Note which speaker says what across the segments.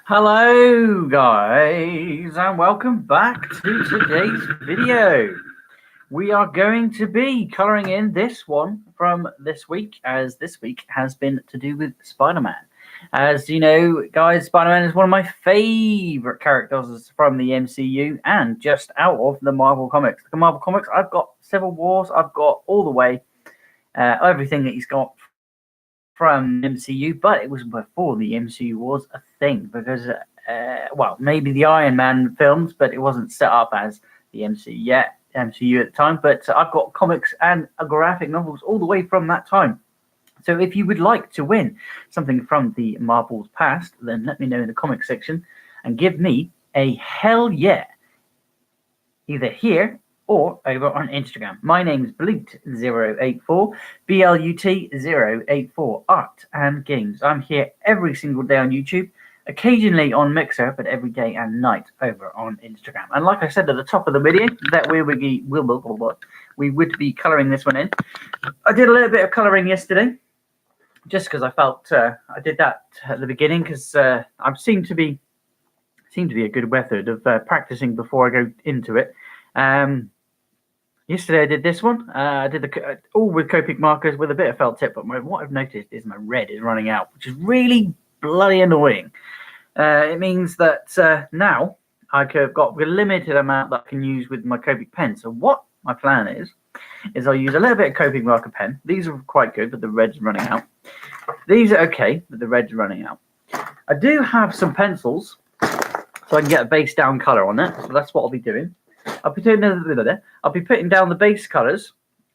Speaker 1: Hello guys and welcome back to today's video. We are going to be colouring in this one from this week, as this week has been to do with Spider-Man. As you know guys, Spider-Man is one of my favourite characters from the MCU and just out of the Marvel Comics. The Marvel Comics, I've got Civil Wars, I've got all the way, everything that he's got from MCU, but it was before the MCU was a thing because, well, maybe the Iron Man films, but it wasn't set up as the MCU at the time. But I've got comics and graphic novels all the way from that time. So if you would like to win something from the Marvel's past, then let me know in the comment section and give me a hell yeah, either here or over on Instagram. My name is Blut084, BLUT084, Art and Games. I'm here every single day on YouTube, occasionally on Mixer, but every day and night over on Instagram. And like I said at the top of the video, that we would be colouring this one in. I did a little bit of colouring yesterday, just because I felt I did that at the beginning, because I seem to be a good method of practicing before I go into it. Yesterday I did this one. I did all with Copic markers with a bit of felt tip, but what I've noticed is my red is running out, which is really bloody annoying. It means that now I've got a limited amount that I can use with my Copic pen. So what my plan is I'll use a little bit of Copic marker pen. These are quite good, but the red's running out. These are okay, but the red's running out. I do have some pencils, so I can get a base down colour on it. So that's what I'll be doing. I'll be putting down the base colours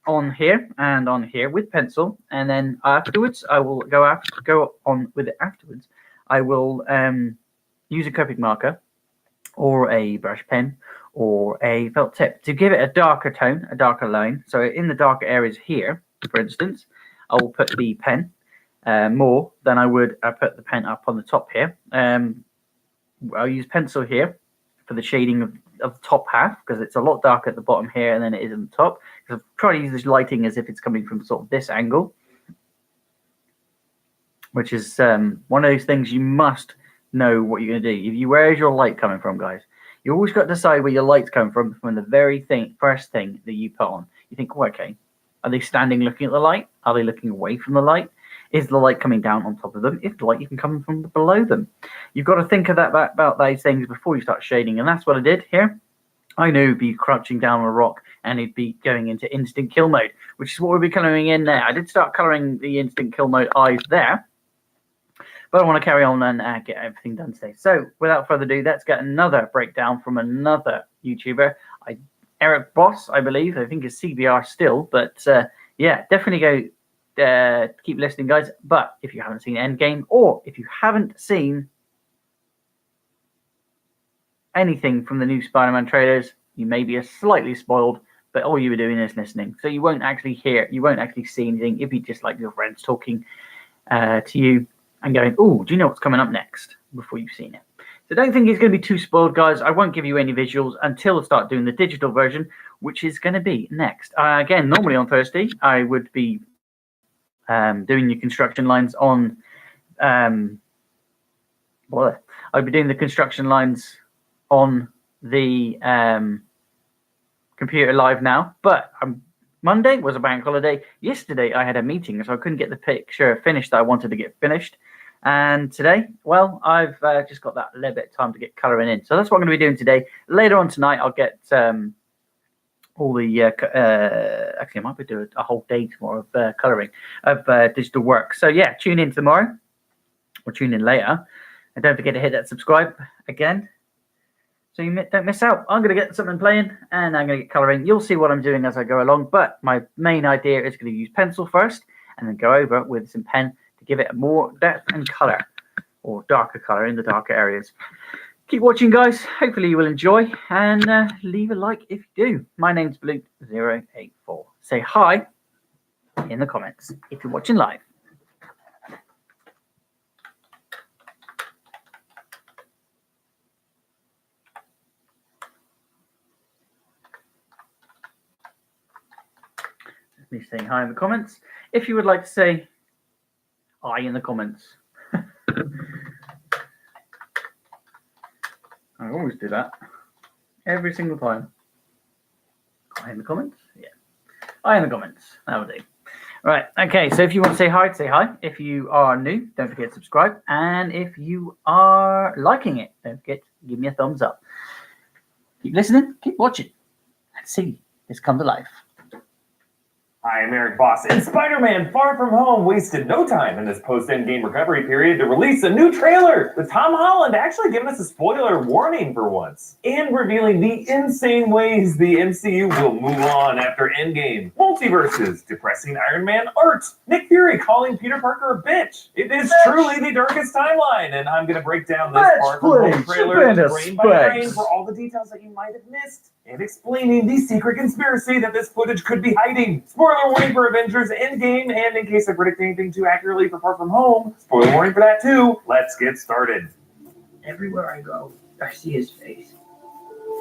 Speaker 1: on here and on here with pencil, and then afterwards I will go on with it afterwards. I will use a Copic marker or a brush pen or a felt tip to give it a darker tone, a darker line. So in the darker areas here, for instance, I will put the pen more than I would put the pen up on the top here. I'll use pencil here for the shading of the top half, because it's a lot darker at the bottom here than it is on the top. Because I've tried to use this lighting as if it's coming from sort of this angle, which is one of those things you must know what you're going to do. Where's your light coming from, guys? You always got to decide where your light's coming from the very first thing that you put on. You think, oh, okay, are they standing looking at the light? Are they looking away from the light? Is the light coming down on top of them? If the light even coming from below them? You've got to think of that about those things before you start shading, and that's what I did here. I knew it'd be crouching down on a rock and it'd be going into instant kill mode, which is what we'll be colouring in there. I did start colouring the instant kill mode eyes there, but I want to carry on and get everything done today. So without further ado, let's get another breakdown from another YouTuber, Eric Boss, I believe. I think it's CBR still, but yeah, definitely go. Keep listening, guys. But if you haven't seen Endgame, or if you haven't seen anything from the new Spider-Man trailers, you may be slightly spoiled, but all you were doing is listening. So you won't actually see anything. It'd be just like your friends talking to you and going, oh, do you know what's coming up next, before you've seen it. So don't think it's going to be too spoiled, guys. I won't give you any visuals until I start doing the digital version, which is going to be next. Again, normally on Thursday, I would be doing your construction lines on I'd be doing the construction lines on the computer live now, but Monday was a bank holiday. Yesterday I had a meeting, so I couldn't get the picture finished that I wanted to get finished, and today, well, I've just got that little bit of time to get colouring in, so that's what I'm going to be doing today. Later on tonight I'll get all the actually I might be doing a whole day tomorrow of colouring of digital work. So yeah, tune in tomorrow or tune in later, and don't forget to hit that subscribe again so you don't miss out. I'm going to get something playing and I'm going to get colouring. You'll see what I'm doing as I go along, but my main idea is going to use pencil first and then go over with some pen to give it more depth and colour, or darker colour in the darker areas. Keep watching, guys. Hopefully you will enjoy, and leave a like if you do. My name's Blut084. Say hi in the comments if you're watching live. Me saying hi in the comments. If you would like to say hi in the comments. I always do that. Every single time. I in the comments? Yeah. I in the comments. That would do. Right. Okay. So if you want to say hi, say hi. If you are new, don't forget to subscribe. And if you are liking it, don't forget to give me a thumbs up. Keep listening. Keep watching. Let's see this come to life.
Speaker 2: Hi, I'm Eric Boss, and Spider-Man Far From Home wasted no time in this post-endgame recovery period to release a new trailer, with Tom Holland actually giving us a spoiler warning for once, and revealing the insane ways the MCU will move on after Endgame. Multiverses, depressing Iron Man art, Nick Fury calling Peter Parker a bitch. It is truly the darkest timeline, and I'm going to break down this Far From Home trailer brain by brain for all the details that you might have missed, and explaining the secret conspiracy that this footage could be hiding. Spoiler warning for Avengers Endgame, and in case I predict anything too accurately for Far From Home, spoiler warning for that too. Let's get started.
Speaker 1: Everywhere I go, I see his face.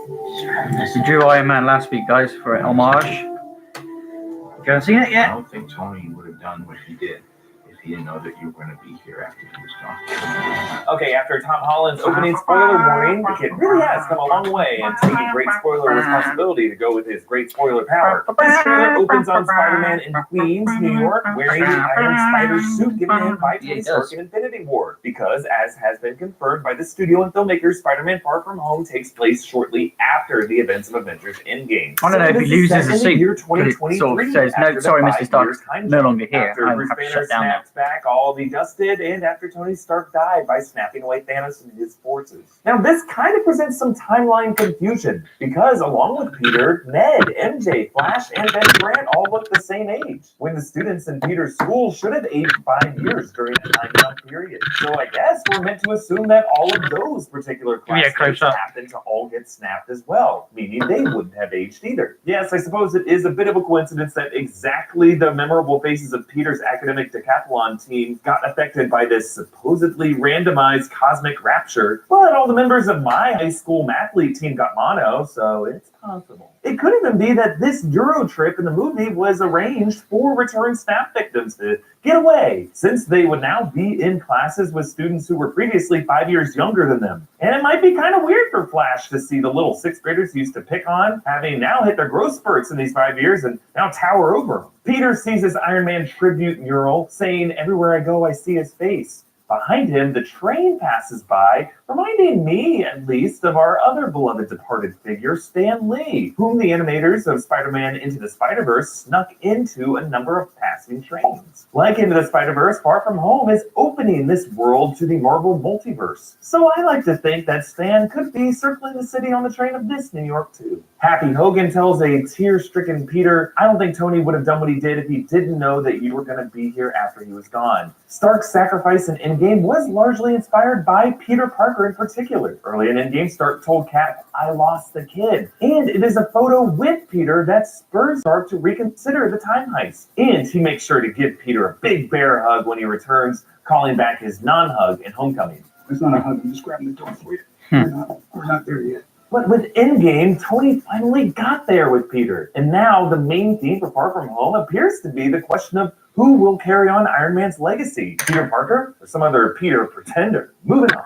Speaker 1: That's the Drew Iron Man last week, guys, for an homage. You haven't seen it yet?
Speaker 3: I don't think Tony would have done what he did if he didn't know that you were going to be here after he was gone.
Speaker 2: Okay, after Tom Holland's opening spoiler warning, the kid really has come a long way and taking great spoiler responsibility to go with his great spoiler power. This trailer opens on Spider-Man in Queens, New York, wearing the Iron Spider suit given him by Tony Stark in Infinity War. Because, as has been confirmed by the studio and filmmakers, Spider-Man Far From Home takes place shortly after the events of Avengers Endgame.
Speaker 1: I don't know if he loses the suit,
Speaker 2: year
Speaker 1: but it sort of says, no, sorry, Mr. Stark, no longer here.
Speaker 2: After Bruce Banner snaps back all the dust did, and after Tony Stark died by snapping away Thanos and his forces. Now, this kind of presents some timeline confusion, because along with Peter, Ned, MJ, Flash, and Ben Grant all look the same age, when the students in Peter's school should have aged 5 years during the time jump period. So I guess we're meant to assume that all of those particular classmates happen to all get snapped as well, meaning they wouldn't have aged either. Yes, I suppose it is a bit of a coincidence that exactly the memorable faces of Peter's academic decathlon team got affected by this supposedly randomized cosmic rapture, but all the members of my high school mathlete team got mono, so it's possible. It could even be that this Euro trip in the movie was arranged for returned snap victims to get away, since they would now be in classes with students who were previously 5 years younger than them. And it might be kind of weird for Flash to see the little sixth graders he used to pick on having now hit their growth spurts in these 5 years and now tower over him. Peter sees his Iron Man tribute mural saying, "Everywhere I go, I see his face." Behind him, the train passes by, reminding me, at least, of our other beloved departed figure, Stan Lee, whom the animators of Spider-Man Into the Spider-Verse snuck into a number of passing trains. Like Into the Spider-Verse, Far From Home is opening this world to the Marvel multiverse. So I like to think that Stan could be circling the city on the train of this New York, too. Happy Hogan tells a tear-stricken Peter, "I don't think Tony would have done what he did if he didn't know that you were going to be here after he was gone." Stark's sacrifice in Endgame was largely inspired by Peter Parker in particular. Early in Endgame, Stark told Cap, "I lost the kid." And it is a photo with Peter that spurs Stark to reconsider the time heist. And he makes sure to give Peter a big bear hug when he returns, calling back his non-hug in Homecoming.
Speaker 4: It's not a hug, I'm just grabbing the door for you. We're not there yet.
Speaker 2: But with Endgame, Tony finally got there with Peter. And now the main theme for Far From Home appears to be the question of who will carry on Iron Man's legacy, Peter Parker or some other Peter pretender? Moving on.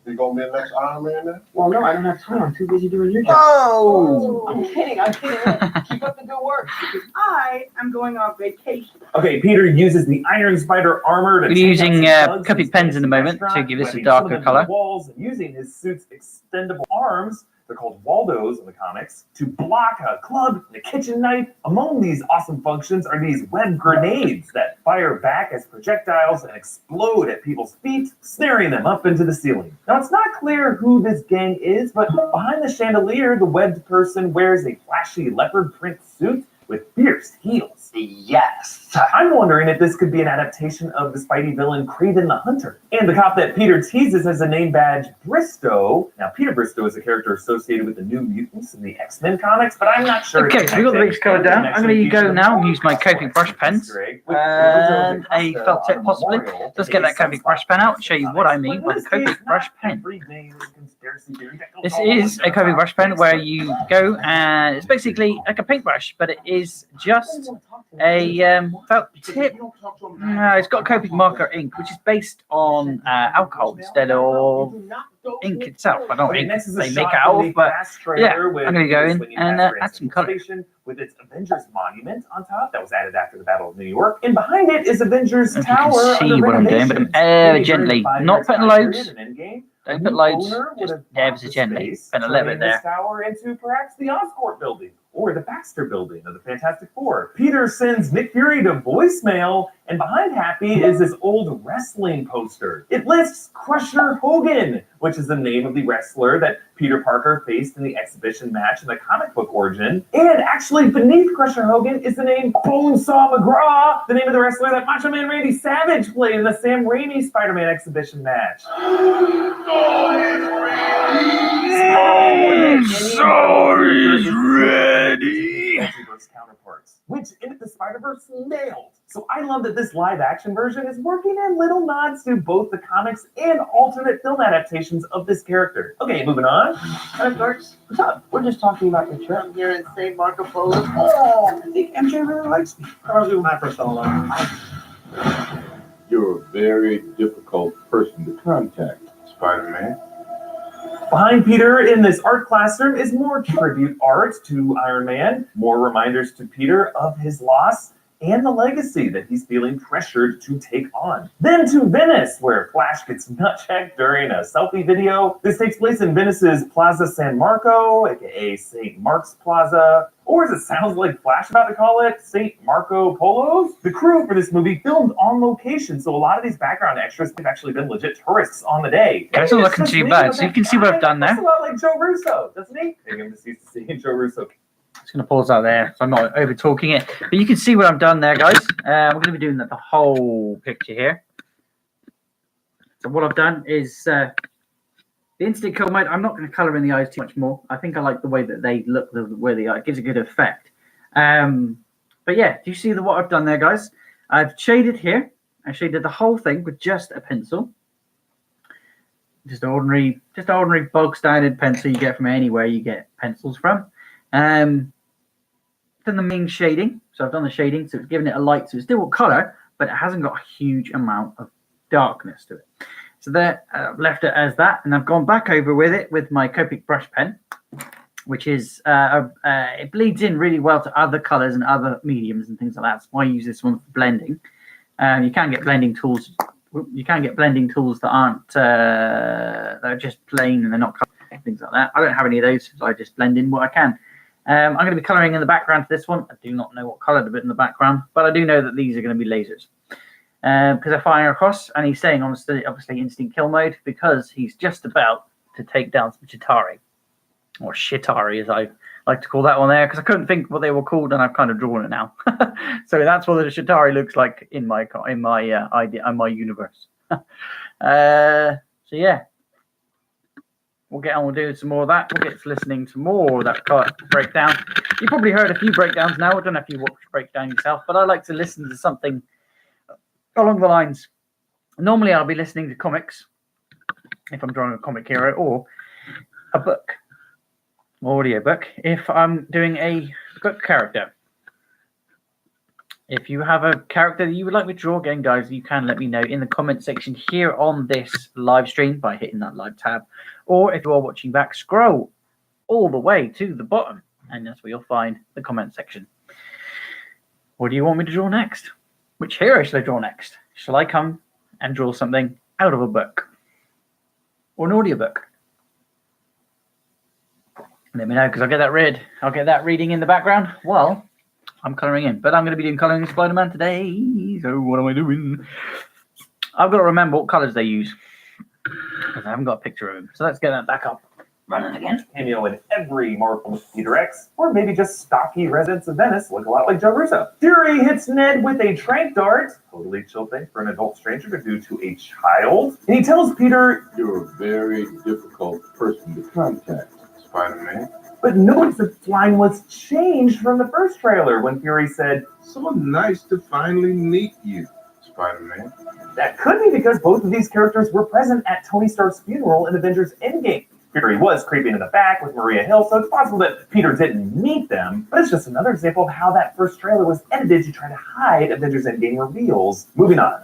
Speaker 4: You gonna be the next Iron Man then?
Speaker 5: Well, no, I don't have time. I'm too busy doing your job.
Speaker 1: Oh!
Speaker 5: I'm kidding. Keep up the good work. Because I am going on vacation.
Speaker 2: Okay, Peter uses the Iron Spider armor to
Speaker 1: We're using Copic pens in the moment to give us a darker color.
Speaker 2: Walls, using his suit's extendable arms, they're called Waldos in the comics, to block a club and a kitchen knife. Among these awesome functions are these web grenades that fire back as projectiles and explode at people's feet, snaring them up into the ceiling. Now, it's not clear who this gang is, but behind the chandelier, the webbed person wears a flashy leopard print suit with fierce heels. Yes. I'm wondering if this could be an adaptation of the Spidey villain Kraven the Hunter. And the cop that Peter teases has a name badge, Bristow. Now, Peter Bristow is a character associated with the New Mutants in the X-Men comics, but I'm not sure.
Speaker 1: Okay, we've got the base colour down. I'm going to go now and use my Copic brush pens and a felt tip possibly. Let's get that Copic brush pen out and show you what I mean by the Copic brush pen. This is a Copic brush pen where you go and it's basically like a paintbrush, but it is just a felt tip. No, it's got Copic marker ink, which is based on alcohol instead of ink itself. I don't think they make it out of, but yeah, I'm going to go in and add some colour.
Speaker 2: With its Avengers monument on top that was added after the Battle of New York, and behind it is Avengers
Speaker 1: If
Speaker 2: Tower.
Speaker 1: you can see what I'm doing, but I'm ever gently, not putting loads. Don't put loads, just ever so gently. Put a little bit there.
Speaker 2: This tower into perhaps the Oscorp building or the Baxter building of the Fantastic Four. Peter sends Nick Fury to voicemail, and behind Happy is this old wrestling poster. It lists Crusher Hogan, which is the name of the wrestler that Peter Parker faced in the exhibition match in the comic book origin. And actually beneath Crusher Hogan is the name Bonesaw McGraw, the name of the wrestler that Macho Man Randy Savage played in the Sam Raimi Spider-Man exhibition match.
Speaker 3: Sorry's ready.
Speaker 2: Counterparts, which Into the Spider-Verse nailed. So I love that this live-action version is working in little nods to both the comics and alternate film adaptations of this character. Okay, moving on.
Speaker 5: What's up? We're just talking about your trip here in St. Marco Polo. Oh, I think MJ really likes me. I was with my first all along.
Speaker 3: You're a very difficult person to contact, Spider-Man.
Speaker 2: Behind Peter in this art classroom is more tribute art to Iron Man, more reminders to Peter of his loss and the legacy that he's feeling pressured to take on. Then to Venice, where Flash gets nut-checked during a selfie video. This takes place in Venice's Plaza San Marco, aka St. Mark's Plaza, or as it sounds like Flash about to call it, St. Marco Polos. The crew for this movie filmed on location, so a lot of these background extras have actually been legit tourists on the day.
Speaker 1: That's not looking too bad, so you can see what I've done there.
Speaker 2: Looks a lot like Joe Russo, doesn't he? Maybe I'm just used to seeing Joe Russo.
Speaker 1: Just going to pause that there, so I'm not over talking it. But you can see what I've done there, guys. We're going to be doing the whole picture here. So what I've done is the instant color mode. I'm not going to color in the eyes too much more. I think I like the way that they look, the way they are. It gives a good effect. But yeah, do you see what I've done there, guys? I've shaded here. I shaded the whole thing with just a pencil. Just ordinary bog standard pencil you get from anywhere you get pencils from. Then the main shading. So I've done the shading, so it's giving it a light, so it's still color, but it hasn't got a huge amount of darkness to it. So there, I've left it as that, and I've gone back over with it with my Copic brush pen, which is it bleeds in really well to other colors and other mediums and things like that. That's why I use this one for blending. You can get blending tools. You can get blending tools that aren't that are just plain and they're not colored, things like that. I don't have any of those, so I just blend in what I can. I'm going to be coloring in the background for this one. I do not know what color to put in the background, but I do know that these are going to be lasers. Because they're firing across, and he's staying on obviously instant kill mode because he's just about to take down some Chitauri, or Shitari as I like to call that one there, because I couldn't think what they were called, and I've kind of drawn it now. So that's what the Chitauri looks like in my universe. So yeah, we'll get on. We'll do some more of that. We'll get to listening to more of that breakdown. You probably heard a few breakdowns now. I don't know if you watch breakdown yourself, but I like to listen to something along the lines. Normally, I'll be listening to comics if I'm drawing a comic hero, or a book, audio book, if I'm doing a book character. If you have a character that you would like me to draw, again, guys, you can let me know in the comment section here on this live stream by hitting that live tab. Or if you are watching back, scroll all the way to the bottom, and that's where you'll find the comment section. What do you want me to draw next? Which hero should I draw next? Shall I come and draw something out of a book or an audiobook? Let me know, because I'll get that read. I'll get that reading in the background while I'm colouring in. But I'm going to be doing colouring in Spider-Man today. So what am I doing? I've got to remember what colours they use, because I haven't got a picture of them. So let's get that back up running again.
Speaker 2: Cameo in every Marvel Peter X, or maybe just stocky residents of Venice look a lot like Joe Russo. Fury hits Ned with a trank dart, totally chill thing for an adult stranger to do to a child. And he tells Peter,
Speaker 3: You're a very difficult person to contact, Spider-Man.
Speaker 2: but notice the line was changed from the first trailer when Fury said,
Speaker 3: So nice to finally meet you, Spider-Man.
Speaker 2: that could be because both of these characters were present at Tony Stark's funeral in Avengers Endgame. Fury was creeping in the back with Maria Hill, so it's possible that Peter didn't meet them, but it's just another example of how that first trailer was edited to try to hide Avengers Endgame reveals. Moving on.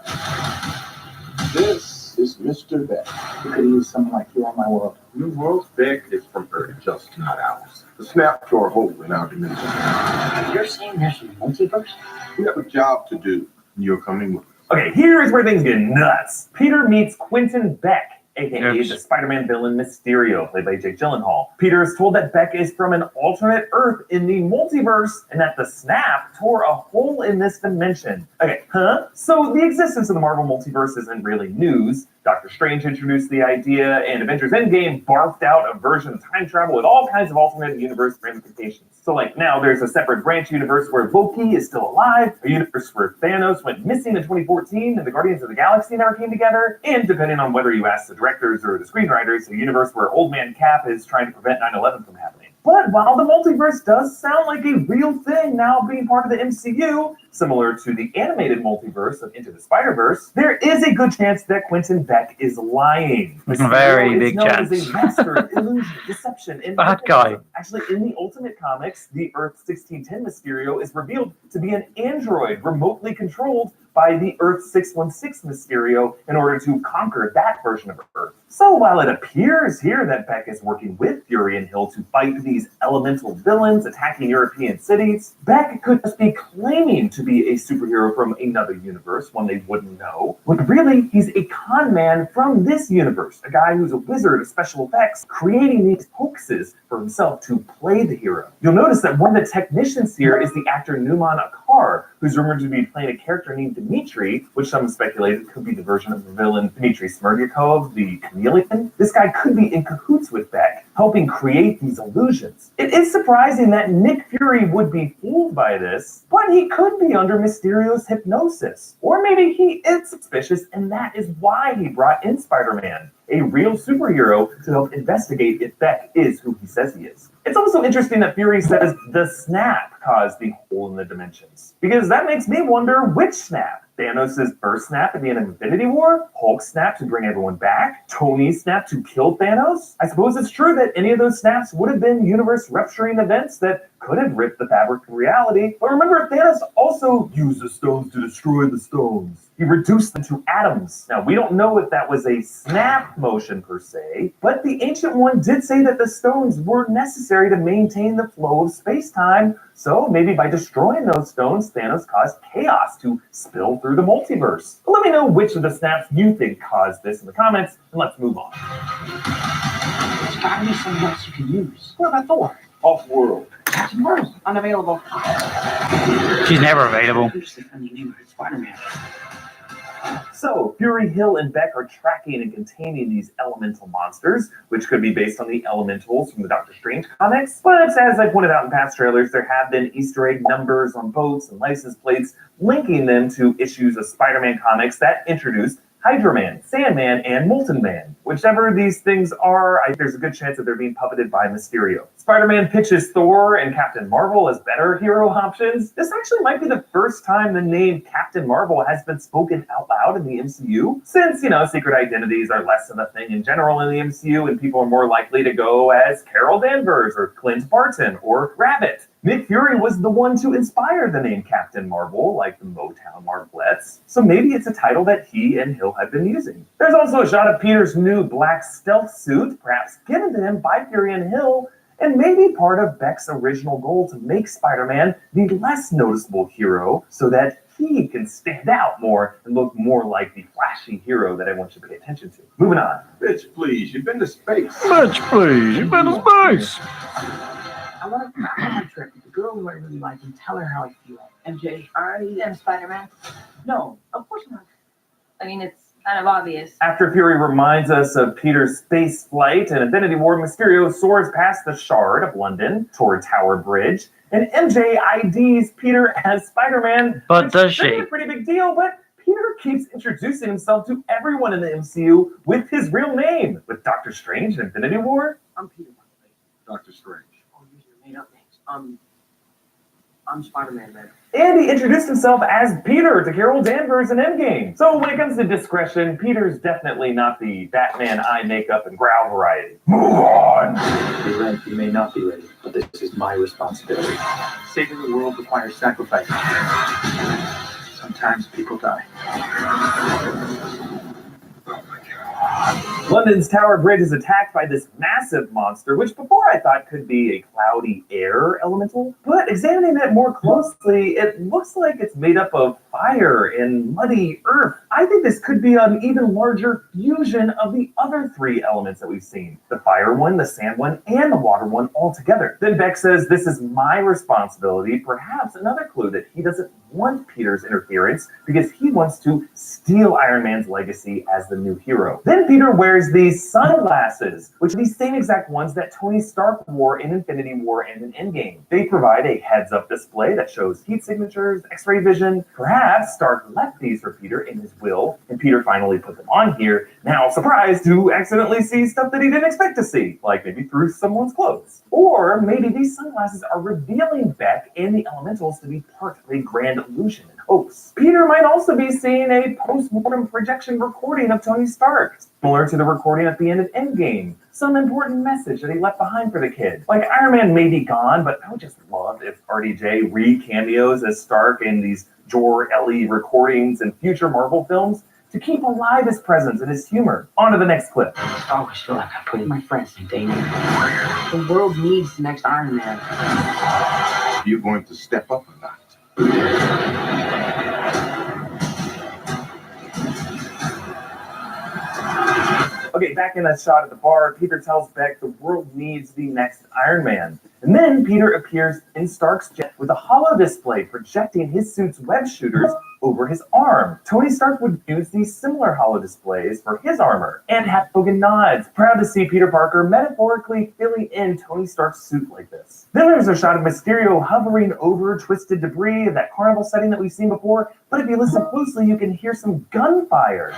Speaker 3: This is Mr. Beck.
Speaker 4: You could use someone like you on my world.
Speaker 3: New World's Beck is from Earth, just not ours. The snap tore a hole in our dimension.
Speaker 5: You're saying there's a multiverse?
Speaker 3: We have a job to do. You're coming with us.
Speaker 2: Okay, here is where things get nuts. Peter meets Quentin Beck, aka the Spider-Man villain Mysterio, played by Jake Gyllenhaal. Peter is told that Beck is from an alternate Earth in the multiverse, and that the snap tore a hole in this dimension. Okay, huh? So the existence of the Marvel multiverse isn't really news. Doctor Strange introduced the idea, and Avengers Endgame barfed out a version of time travel with all kinds of alternate universe ramifications. So like now there's a separate branch universe where Loki is still alive, a universe where Thanos went missing in 2014 and the Guardians of the Galaxy never came together, and depending on whether you ask the directors or the screenwriters, a universe where Old Man Cap is trying to prevent 9/11 from happening. But while the multiverse does sound like a real thing now being part of the MCU, similar to the animated multiverse of Into the Spider-Verse, there is a good chance that Quentin Beck is lying.
Speaker 1: Very big
Speaker 2: known
Speaker 1: chance.
Speaker 2: as a master of illusion, deception, and
Speaker 1: Bad guy.
Speaker 2: hypnotism. Actually, in the Ultimate Comics, the Earth 1610 Mysterio is revealed to be an android remotely controlled by the Earth 616 Mysterio in order to conquer that version of Earth. So while it appears here that Beck is working with Fury and Hill to fight these elemental villains attacking European cities, Beck could just be claiming to be a superhero from another universe, one they wouldn't know. But really, he's a con man from this universe, a guy who's a wizard of special effects, creating these hoaxes for himself to play the hero. You'll notice that one of the technicians here is the actor Numan Akar, who's rumored to be playing a character named Dmitri, which some speculated could be the version of the villain Dmitri Smerdyakov, the chameleon. This guy could be in cahoots with Beck, helping create these illusions. It is surprising that Nick Fury would be fooled by this, but he could be under Mysterio's hypnosis. Or maybe he is suspicious, and that is why he brought in Spider-Man, a real superhero, to help investigate if Beck is who he says he is. It's also interesting that Fury says the snap caused the hole in the dimensions, because that makes me wonder which snap. Thanos' first snap at the end of Infinity War? Hulk's snap to bring everyone back? Tony's snap to kill Thanos? I suppose it's true that any of those snaps would have been universe-rupturing events that could have ripped the fabric of reality. But remember, Thanos also used the stones to destroy the stones. He reduced them to atoms. Now, we don't know if that was a snap motion per se, but the Ancient One did say that the stones were necessary to maintain the flow of space-time. So maybe by destroying those stones, Thanos caused chaos to spill through the multiverse. But let me know which of the snaps you think caused this in the comments, and let's move on.
Speaker 5: There's gotta be someone else you can use. What about Thor?
Speaker 3: Off-world.
Speaker 5: Captain Marvel, unavailable.
Speaker 1: She's never available.
Speaker 5: Interesting on the neighborhood Spider-Man.
Speaker 2: So, Fury, Hill, and Beck are tracking and containing these elemental monsters, which could be based on the elementals from the Doctor Strange comics. But as I pointed out in past trailers, there have been Easter egg numbers on boats and license plates linking them to issues of Spider-Man comics that introduced Hydra Man, Sandman, and Molten Man. Whichever these things are, there's a good chance that they're being puppeted by Mysterio. Spider-Man pitches Thor and Captain Marvel as better hero options. This actually might be the first time the name Captain Marvel has been spoken out loud in the MCU, since, secret identities are less of a thing in general in the MCU, and people are more likely to go as Carol Danvers or Clint Barton or Rabbit. Nick Fury was the one to inspire the name Captain Marvel, like the Motown Marvelettes, so maybe it's a title that he and Hill have been using. There's also a shot of Peter's new black stealth suit, perhaps given to him by Fury and Hill, and maybe part of Beck's original goal to make Spider-Man the less noticeable hero so that he can stand out more and look more like the flashy hero that everyone should pay attention to. Moving on.
Speaker 3: Bitch, please, you've been to space.
Speaker 1: Bitch, please, you've been to space.
Speaker 5: I want to go on a trip with the girl who I really like and tell her how I feel. MJ,
Speaker 6: Are you and Spider-Man?
Speaker 5: no, of course not.
Speaker 6: I mean, it's kind of obvious.
Speaker 2: After Fury reminds us of Peter's space flight in Infinity War, Mysterio soars past the Shard of London toward Tower Bridge, and MJ IDs Peter as Spider-Man.
Speaker 1: But
Speaker 2: which
Speaker 1: does
Speaker 2: should be
Speaker 1: she?
Speaker 2: a pretty big deal, but Peter keeps introducing himself to everyone in the MCU with his real name. With Doctor Strange in Infinity War,
Speaker 5: I'm Peter, by the way.
Speaker 3: Doctor Strange.
Speaker 5: Oh, these are made up names. I'm Spider-Man, man.
Speaker 2: And he introduced himself as Peter to Carol Danvers in Endgame. So when it comes to discretion, Peter's definitely not the Batman eye makeup and growl variety. Move on!
Speaker 7: You're right, you may not be ready, but this is my responsibility. Saving the world requires sacrifice. Sometimes people die.
Speaker 2: London's Tower Bridge is attacked by this massive monster, which before I thought could be a cloudy air elemental. But examining it more closely, it looks like it's made up of fire and muddy earth. I think this could be an even larger fusion of the other three elements that we've seen. The fire one, the sand one, and the water one all together. Then Beck says, this is my responsibility, perhaps another clue that he doesn't want Peter's interference because he wants to steal Iron Man's legacy as the new hero. Then Peter wears these sunglasses, which are these same exact ones that Tony Stark wore in Infinity War and in Endgame. They provide a heads-up display that shows heat signatures, X-ray vision. Perhaps Stark left these for Peter in his will, and Peter finally put them on here, now surprised to accidentally see stuff that he didn't expect to see, like maybe through someone's clothes. Or maybe these sunglasses are revealing Beck and the elementals to be part of a grand illusion and hoax. Peter might also be seeing a post-mortem projection recording of Tony Stark, similar to the recording at the end of Endgame. Some important message that he left behind for the kid. Like, Iron Man may be gone, but I would just love if RDJ re-cameos as Stark in these Jor-Ellie recordings and future Marvel films to keep alive his presence and his humor. On to the next clip.
Speaker 5: I always feel like I'm putting my friends in danger. The world needs the next Iron Man.
Speaker 3: Are you going to step up or not?
Speaker 2: Okay, back in that shot at the bar, Peter tells Beck the world needs the next Iron Man. And then Peter appears in Stark's jet with a holo display projecting his suit's web shooters over his arm. Tony Stark would use these similar holo displays for his armor. And Hack Hogan nods, proud to see Peter Parker metaphorically filling in Tony Stark's suit like this. Then there's a shot of Mysterio hovering over twisted debris of that carnival setting that we've seen before, but if you listen closely, you can hear some gunfire,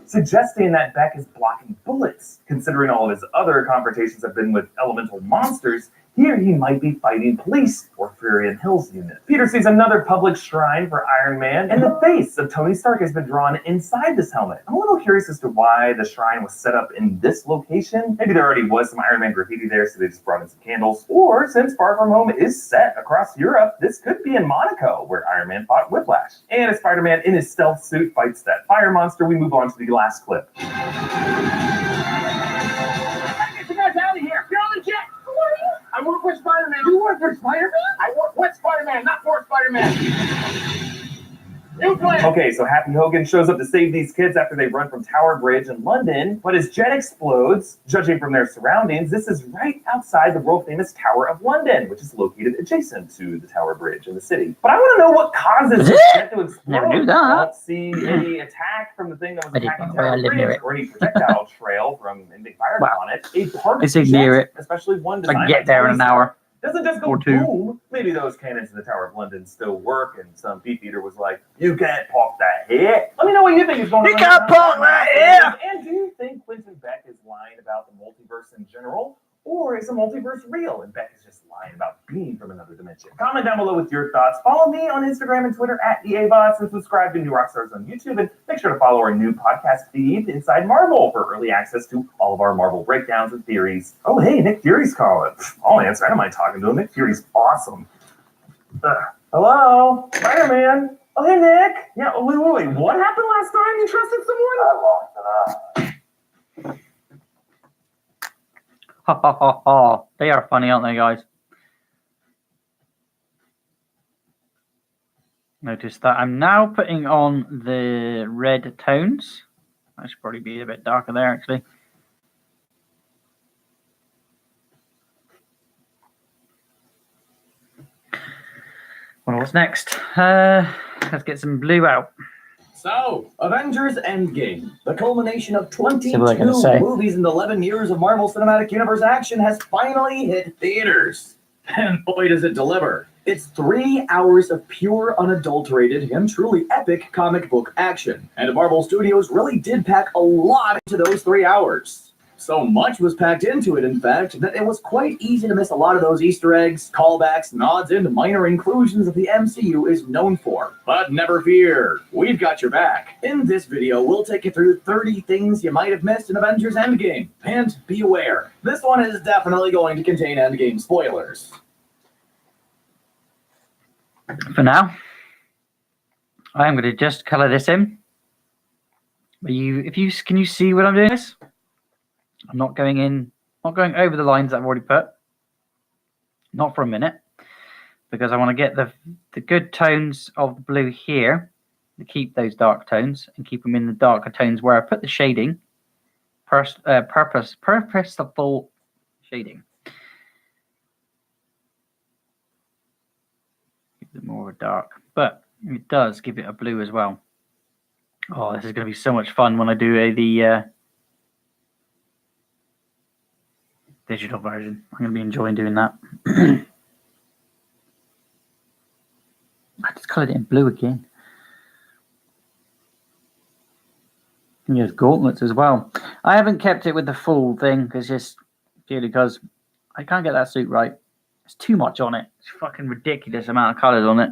Speaker 2: suggesting that Beck is blocking bullets. Considering all of his other confrontations have been with elemental monsters, here he might be fighting police or Furion Hill's unit. Peter sees another public shrine for Iron Man, and the face of Tony Stark has been drawn inside this helmet. I'm a little curious as to why the shrine was set up in this location. Maybe there already was some Iron Man graffiti there, so they just brought in some candles. Or, since Far From Home is set across Europe, this could be in Monaco, where Iron Man fought Whiplash. And as Spider-Man in his stealth suit fights that fire monster, we move on to the last clip.
Speaker 5: Get you guys out of here! You're on the jet! Who are you? I work with Spider-Man. You work for Spider-Man? I work with Spider-Man, not for Spider-Man. New plan.
Speaker 2: Okay, so Happy Hogan shows up to save these kids after they run from Tower Bridge in London, but his jet explodes. Judging from their surroundings, this is right outside the world-famous Tower of London, which is located adjacent to the Tower Bridge in the city. But I want to know what causes this jet to explode.
Speaker 1: Never knew that.
Speaker 2: I don't see any attack from the thing that was attacking Tower Bridge, or any projectile trail from anything fired on it. A part
Speaker 1: It's
Speaker 2: jet,
Speaker 1: near it.
Speaker 2: especially one
Speaker 1: I
Speaker 2: designed
Speaker 1: can get
Speaker 2: by
Speaker 1: there in
Speaker 2: Tony
Speaker 1: an hour.
Speaker 2: doesn't just go
Speaker 1: Or two.
Speaker 2: boom. Maybe those cannons in the Tower of London still work, and some beef eater was like, "You can't park that here." Let me know what you think is going on.
Speaker 1: You can't park that here.
Speaker 2: And do you think Quentin Beck is lying about the multiverse in general, or is the multiverse real and Beck is just lying about being from another dimension? Comment down below with your thoughts. Follow me on Instagram and Twitter at EABots, and subscribe to New Rockstars on YouTube, and make sure to follow our new podcast feed, Inside Marvel, for early access to all of our Marvel breakdowns and theories. Oh, hey, Nick Fury's calling. I'll answer. I don't mind talking to him. Nick Fury's awesome. Hello? Spider-Man? Oh, hey, Nick. Yeah, wait. What happened last time you trusted someone? I lost it up.
Speaker 1: Ha ha ha ha. They are funny, aren't they, guys? Notice that I'm now putting on the red tones. I should probably be a bit darker there, actually. Well, what's next? Let's get some blue out.
Speaker 8: So, Avengers Endgame, the culmination of 22
Speaker 1: what they're gonna say.
Speaker 8: movies and 11 years of Marvel Cinematic Universe action, has finally hit theaters. And boy, does it deliver. It's 3 hours of pure, unadulterated, and truly epic comic book action. And Marvel Studios really did pack a lot into those 3 hours. So much was packed into it, in fact, that it was quite easy to miss a lot of those Easter eggs, callbacks, nods, and minor inclusions that the MCU is known for. But never fear, we've got your back. In this video, we'll take you through 30 things you might have missed in Avengers Endgame. And be aware, this one is definitely going to contain Endgame spoilers.
Speaker 1: For now, I'm going to just color this in. Can you see what I'm doing this? I'm not going over the lines that I've already put. Not for a minute, because I want to get the good tones of the blue here to keep those dark tones and keep them in the darker tones where I put the shading. Purposeful shading. Give it more of a dark, but it does give it a blue as well. Oh, this is going to be so much fun when I do the digital version. I'm going to be enjoying doing that. I just colored it in blue again. And there's gauntlets as well. I haven't kept it with the full thing just purely because I can't get that suit right. It's too much on it. It's fucking ridiculous amount of colors on it.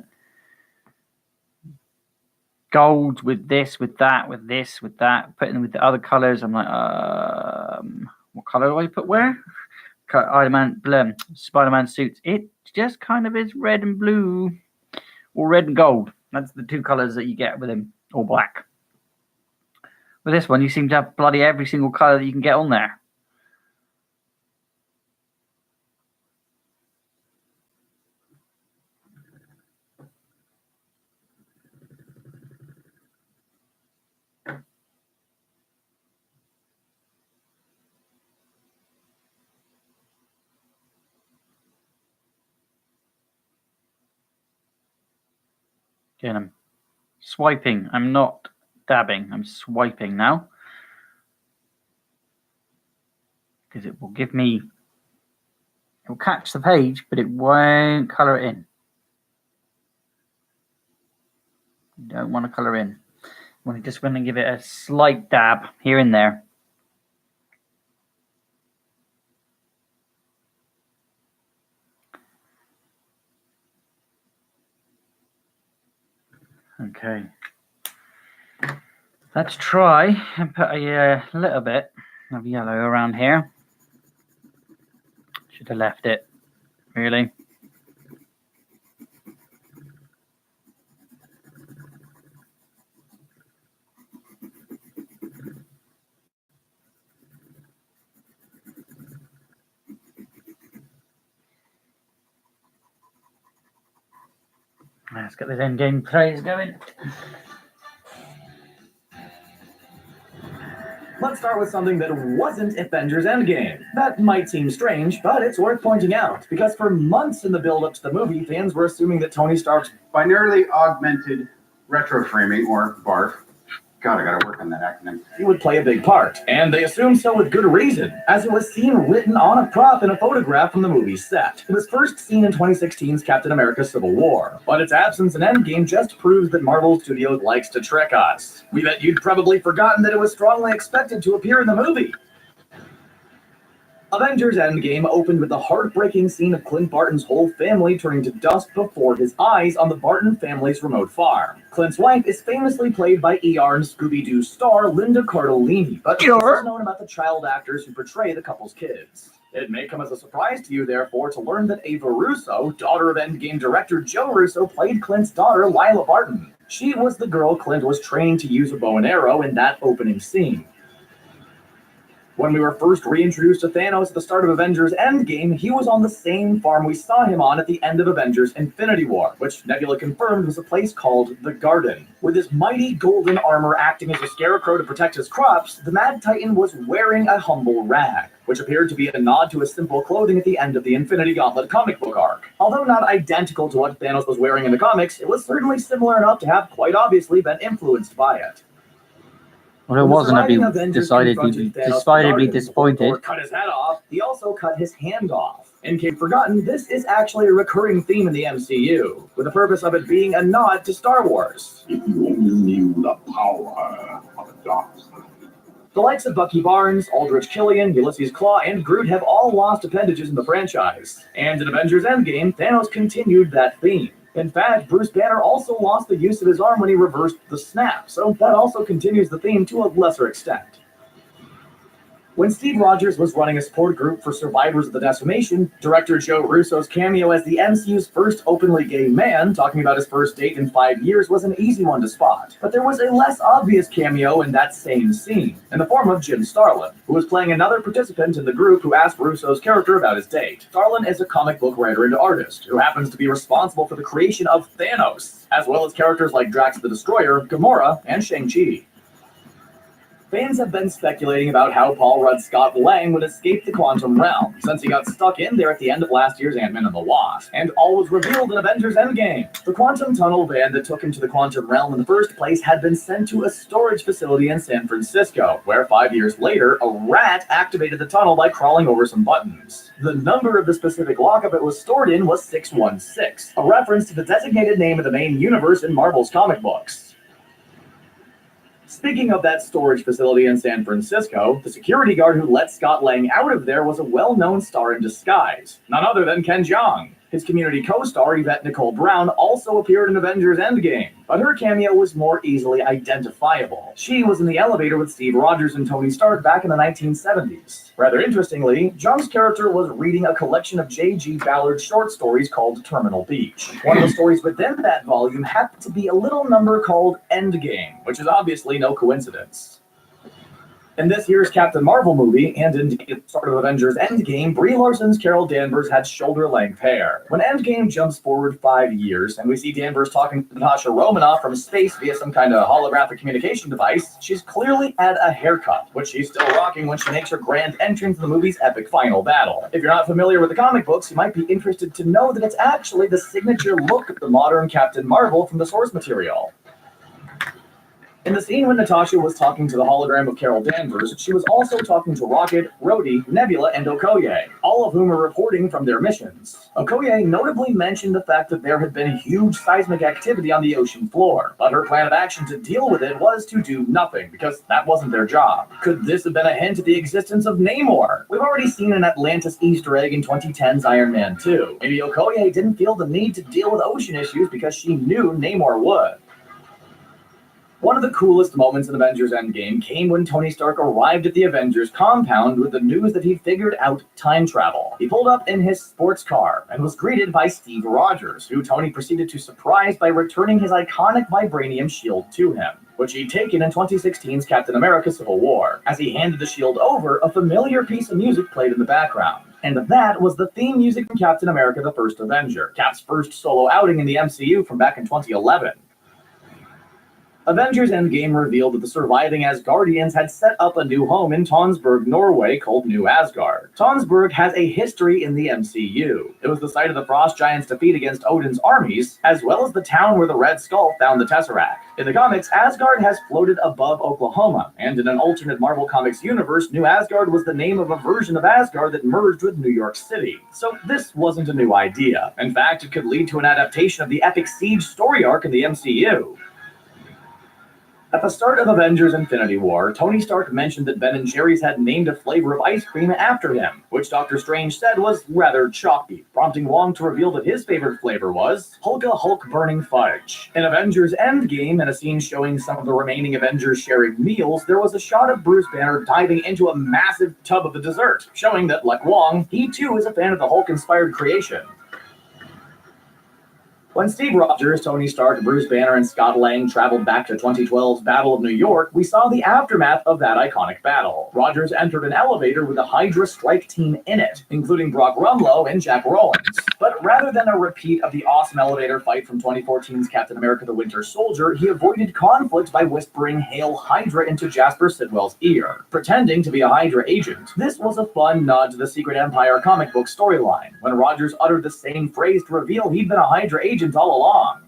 Speaker 1: Gold with this, with that, with this, with that. Putting them with the other colors. I'm like, what color do I put where? Spider-Man suits. It just kind of is red and blue, or red and gold. That's the two colors that you get with him, or black. With this one, you seem to have bloody every single color that you can get on there. Again, I'm swiping. I'm not dabbing. I'm swiping now. Because it will give me... It will catch the page, but it won't colour it in. You don't want to colour in. You just want to give it a slight dab here and there. Okay, let's try and put a little bit of yellow around here. Should have left it, really. Let's get this Endgame praise going.
Speaker 8: Let's start with something that wasn't Avengers Endgame. That might seem strange, but it's worth pointing out, because for months in the build-up to the movie, fans were assuming that Tony Stark's
Speaker 4: Binarily augmented retroframing, or BARF. God, I gotta work on that acronym.
Speaker 8: he would play a big part, and they assumed so with good reason, as it was seen written on a prop in a photograph from the movie's set. It was first seen in 2016's Captain America Civil War, but its absence in Endgame just proves that Marvel Studios likes to trick us. We bet you'd probably forgotten that it was strongly expected to appear in the movie. Avengers Endgame opened with the heartbreaking scene of Clint Barton's whole family turning to dust before his eyes on the Barton family's remote farm. Clint's wife is famously played by ER and Scooby-Doo star Linda Cardellini, but this is known about the child actors who portray the couple's kids. It may come as a surprise to you, therefore, to learn that Ava Russo, daughter of Endgame director Joe Russo, played Clint's daughter, Lila Barton. She was the girl Clint was training to use a bow and arrow in that opening scene. When we were first reintroduced to Thanos at the start of Avengers Endgame, he was on the same farm we saw him on at the end of Avengers Infinity War, which Nebula confirmed was a place called the Garden. With his mighty golden armor acting as a scarecrow to protect his crops, the Mad Titan was wearing a humble rag, which appeared to be a nod to his simple clothing at the end of the Infinity Gauntlet comic book arc. Although not identical to what Thanos was wearing in the comics, it was certainly similar enough to have quite obviously been influenced by it.
Speaker 1: Well, it wasn't. I'd be decidedly disappointed.
Speaker 8: Or cut his head off. He also cut his hand off. In case forgotten, this is actually a recurring theme in the MCU, with the purpose of it being a nod to Star Wars.
Speaker 3: If you only knew the power of the dark side.
Speaker 8: The likes of Bucky Barnes, Aldrich Killian, Ulysses Claw, and Groot have all lost appendages in the franchise. And in Avengers Endgame, Thanos continued that theme. In fact, Bruce Banner also lost the use of his arm when he reversed the snap, so that also continues the theme to a lesser extent. When Steve Rogers was running a support group for survivors of the decimation, director Joe Russo's cameo as the MCU's first openly gay man, talking about his first date in 5 years, was an easy one to spot. But there was a less obvious cameo in that same scene, in the form of Jim Starlin, who was playing another participant in the group who asked Russo's character about his date. Starlin is a comic book writer and artist, who happens to be responsible for the creation of Thanos, as well as characters like Drax the Destroyer, Gamora, and Shang-Chi. Fans have been speculating about how Paul Rudd Scott Lang would escape the quantum realm, since he got stuck in there at the end of last year's Ant-Man and the Wasp, and all was revealed in Avengers Endgame. The quantum tunnel van that took him to the quantum realm in the first place had been sent to a storage facility in San Francisco, where 5 years later, a rat activated the tunnel by crawling over some buttons. The number of the specific lockup it was stored in was 616, a reference to the designated name of the main universe in Marvel's comic books. Speaking of that storage facility in San Francisco, the security guard who let Scott Lang out of there was a well-known star in disguise, none other than Ken Jeong. His Community co-star Yvette Nicole Brown also appeared in Avengers Endgame, but her cameo was more easily identifiable. She was in the elevator with Steve Rogers and Tony Stark back in the 1970s. Rather interestingly, Jeong's character was reading a collection of J.G. Ballard's short stories called Terminal Beach. One of the stories within that volume happened to be a little number called Endgame, which is obviously no coincidence. In this year's Captain Marvel movie, and indeed at the start of Avengers Endgame, Brie Larson's Carol Danvers had shoulder-length hair. When Endgame jumps forward 5 years, and we see Danvers talking to Natasha Romanoff from space via some kind of holographic communication device, she's clearly had a haircut, which she's still rocking when she makes her grand entrance in the movie's epic final battle. If you're not familiar with the comic books, you might be interested to know that it's actually the signature look of the modern Captain Marvel from the source material. In the scene when Natasha was talking to the hologram of Carol Danvers, she was also talking to Rocket, Rhodey, Nebula, and Okoye, all of whom are reporting from their missions. Okoye notably mentioned the fact that there had been huge seismic activity on the ocean floor, but her plan of action to deal with it was to do nothing, because that wasn't their job. Could this have been a hint at the existence of Namor? We've already seen an Atlantis Easter egg in 2010's Iron Man 2. Maybe Okoye didn't feel the need to deal with ocean issues because she knew Namor would. One of the coolest moments in Avengers Endgame came when Tony Stark arrived at the Avengers compound with the news that he'd figured out time travel. He pulled up in his sports car and was greeted by Steve Rogers, who Tony proceeded to surprise by returning his iconic vibranium shield to him, which he'd taken in 2016's Captain America Civil War. As he handed the shield over, a familiar piece of music played in the background. And that was the theme music from Captain America the First Avenger, Cap's first solo outing in the MCU from back in 2011. Avengers Endgame revealed that the surviving Asgardians had set up a new home in Tonsberg, Norway called New Asgard. Tonsberg has a history in the MCU. It was the site of the Frost Giants' defeat against Odin's armies, as well as the town where the Red Skull found the Tesseract. In the comics, Asgard has floated above Oklahoma, and in an alternate Marvel Comics universe, New Asgard was the name of a version of Asgard that merged with New York City. So this wasn't a new idea. In fact, it could lead to an adaptation of the epic Siege story arc in the MCU. At the start of Avengers Infinity War, Tony Stark mentioned that Ben & Jerry's had named a flavor of ice cream after him, which Doctor Strange said was rather chalky, prompting Wong to reveal that his favorite flavor was Hulka Hulk Burning Fudge. In Avengers Endgame, in a scene showing some of the remaining Avengers sharing meals, there was a shot of Bruce Banner diving into a massive tub of the dessert, showing that, like Wong, he too is a fan of the Hulk-inspired creation. When Steve Rogers, Tony Stark, Bruce Banner, and Scott Lang traveled back to 2012's Battle of New York, we saw the aftermath of that iconic battle. Rogers entered an elevator with a Hydra strike team in it, including Brock Rumlow and Jack Rowlands. But rather than a repeat of the awesome elevator fight from 2014's Captain America the Winter Soldier, he avoided conflict by whispering "Hail Hydra" into Jasper Sidwell's ear, pretending to be a Hydra agent. This was a fun nod to the Secret Empire comic book storyline, when Rogers uttered the same phrase to reveal he'd been a Hydra agent all along.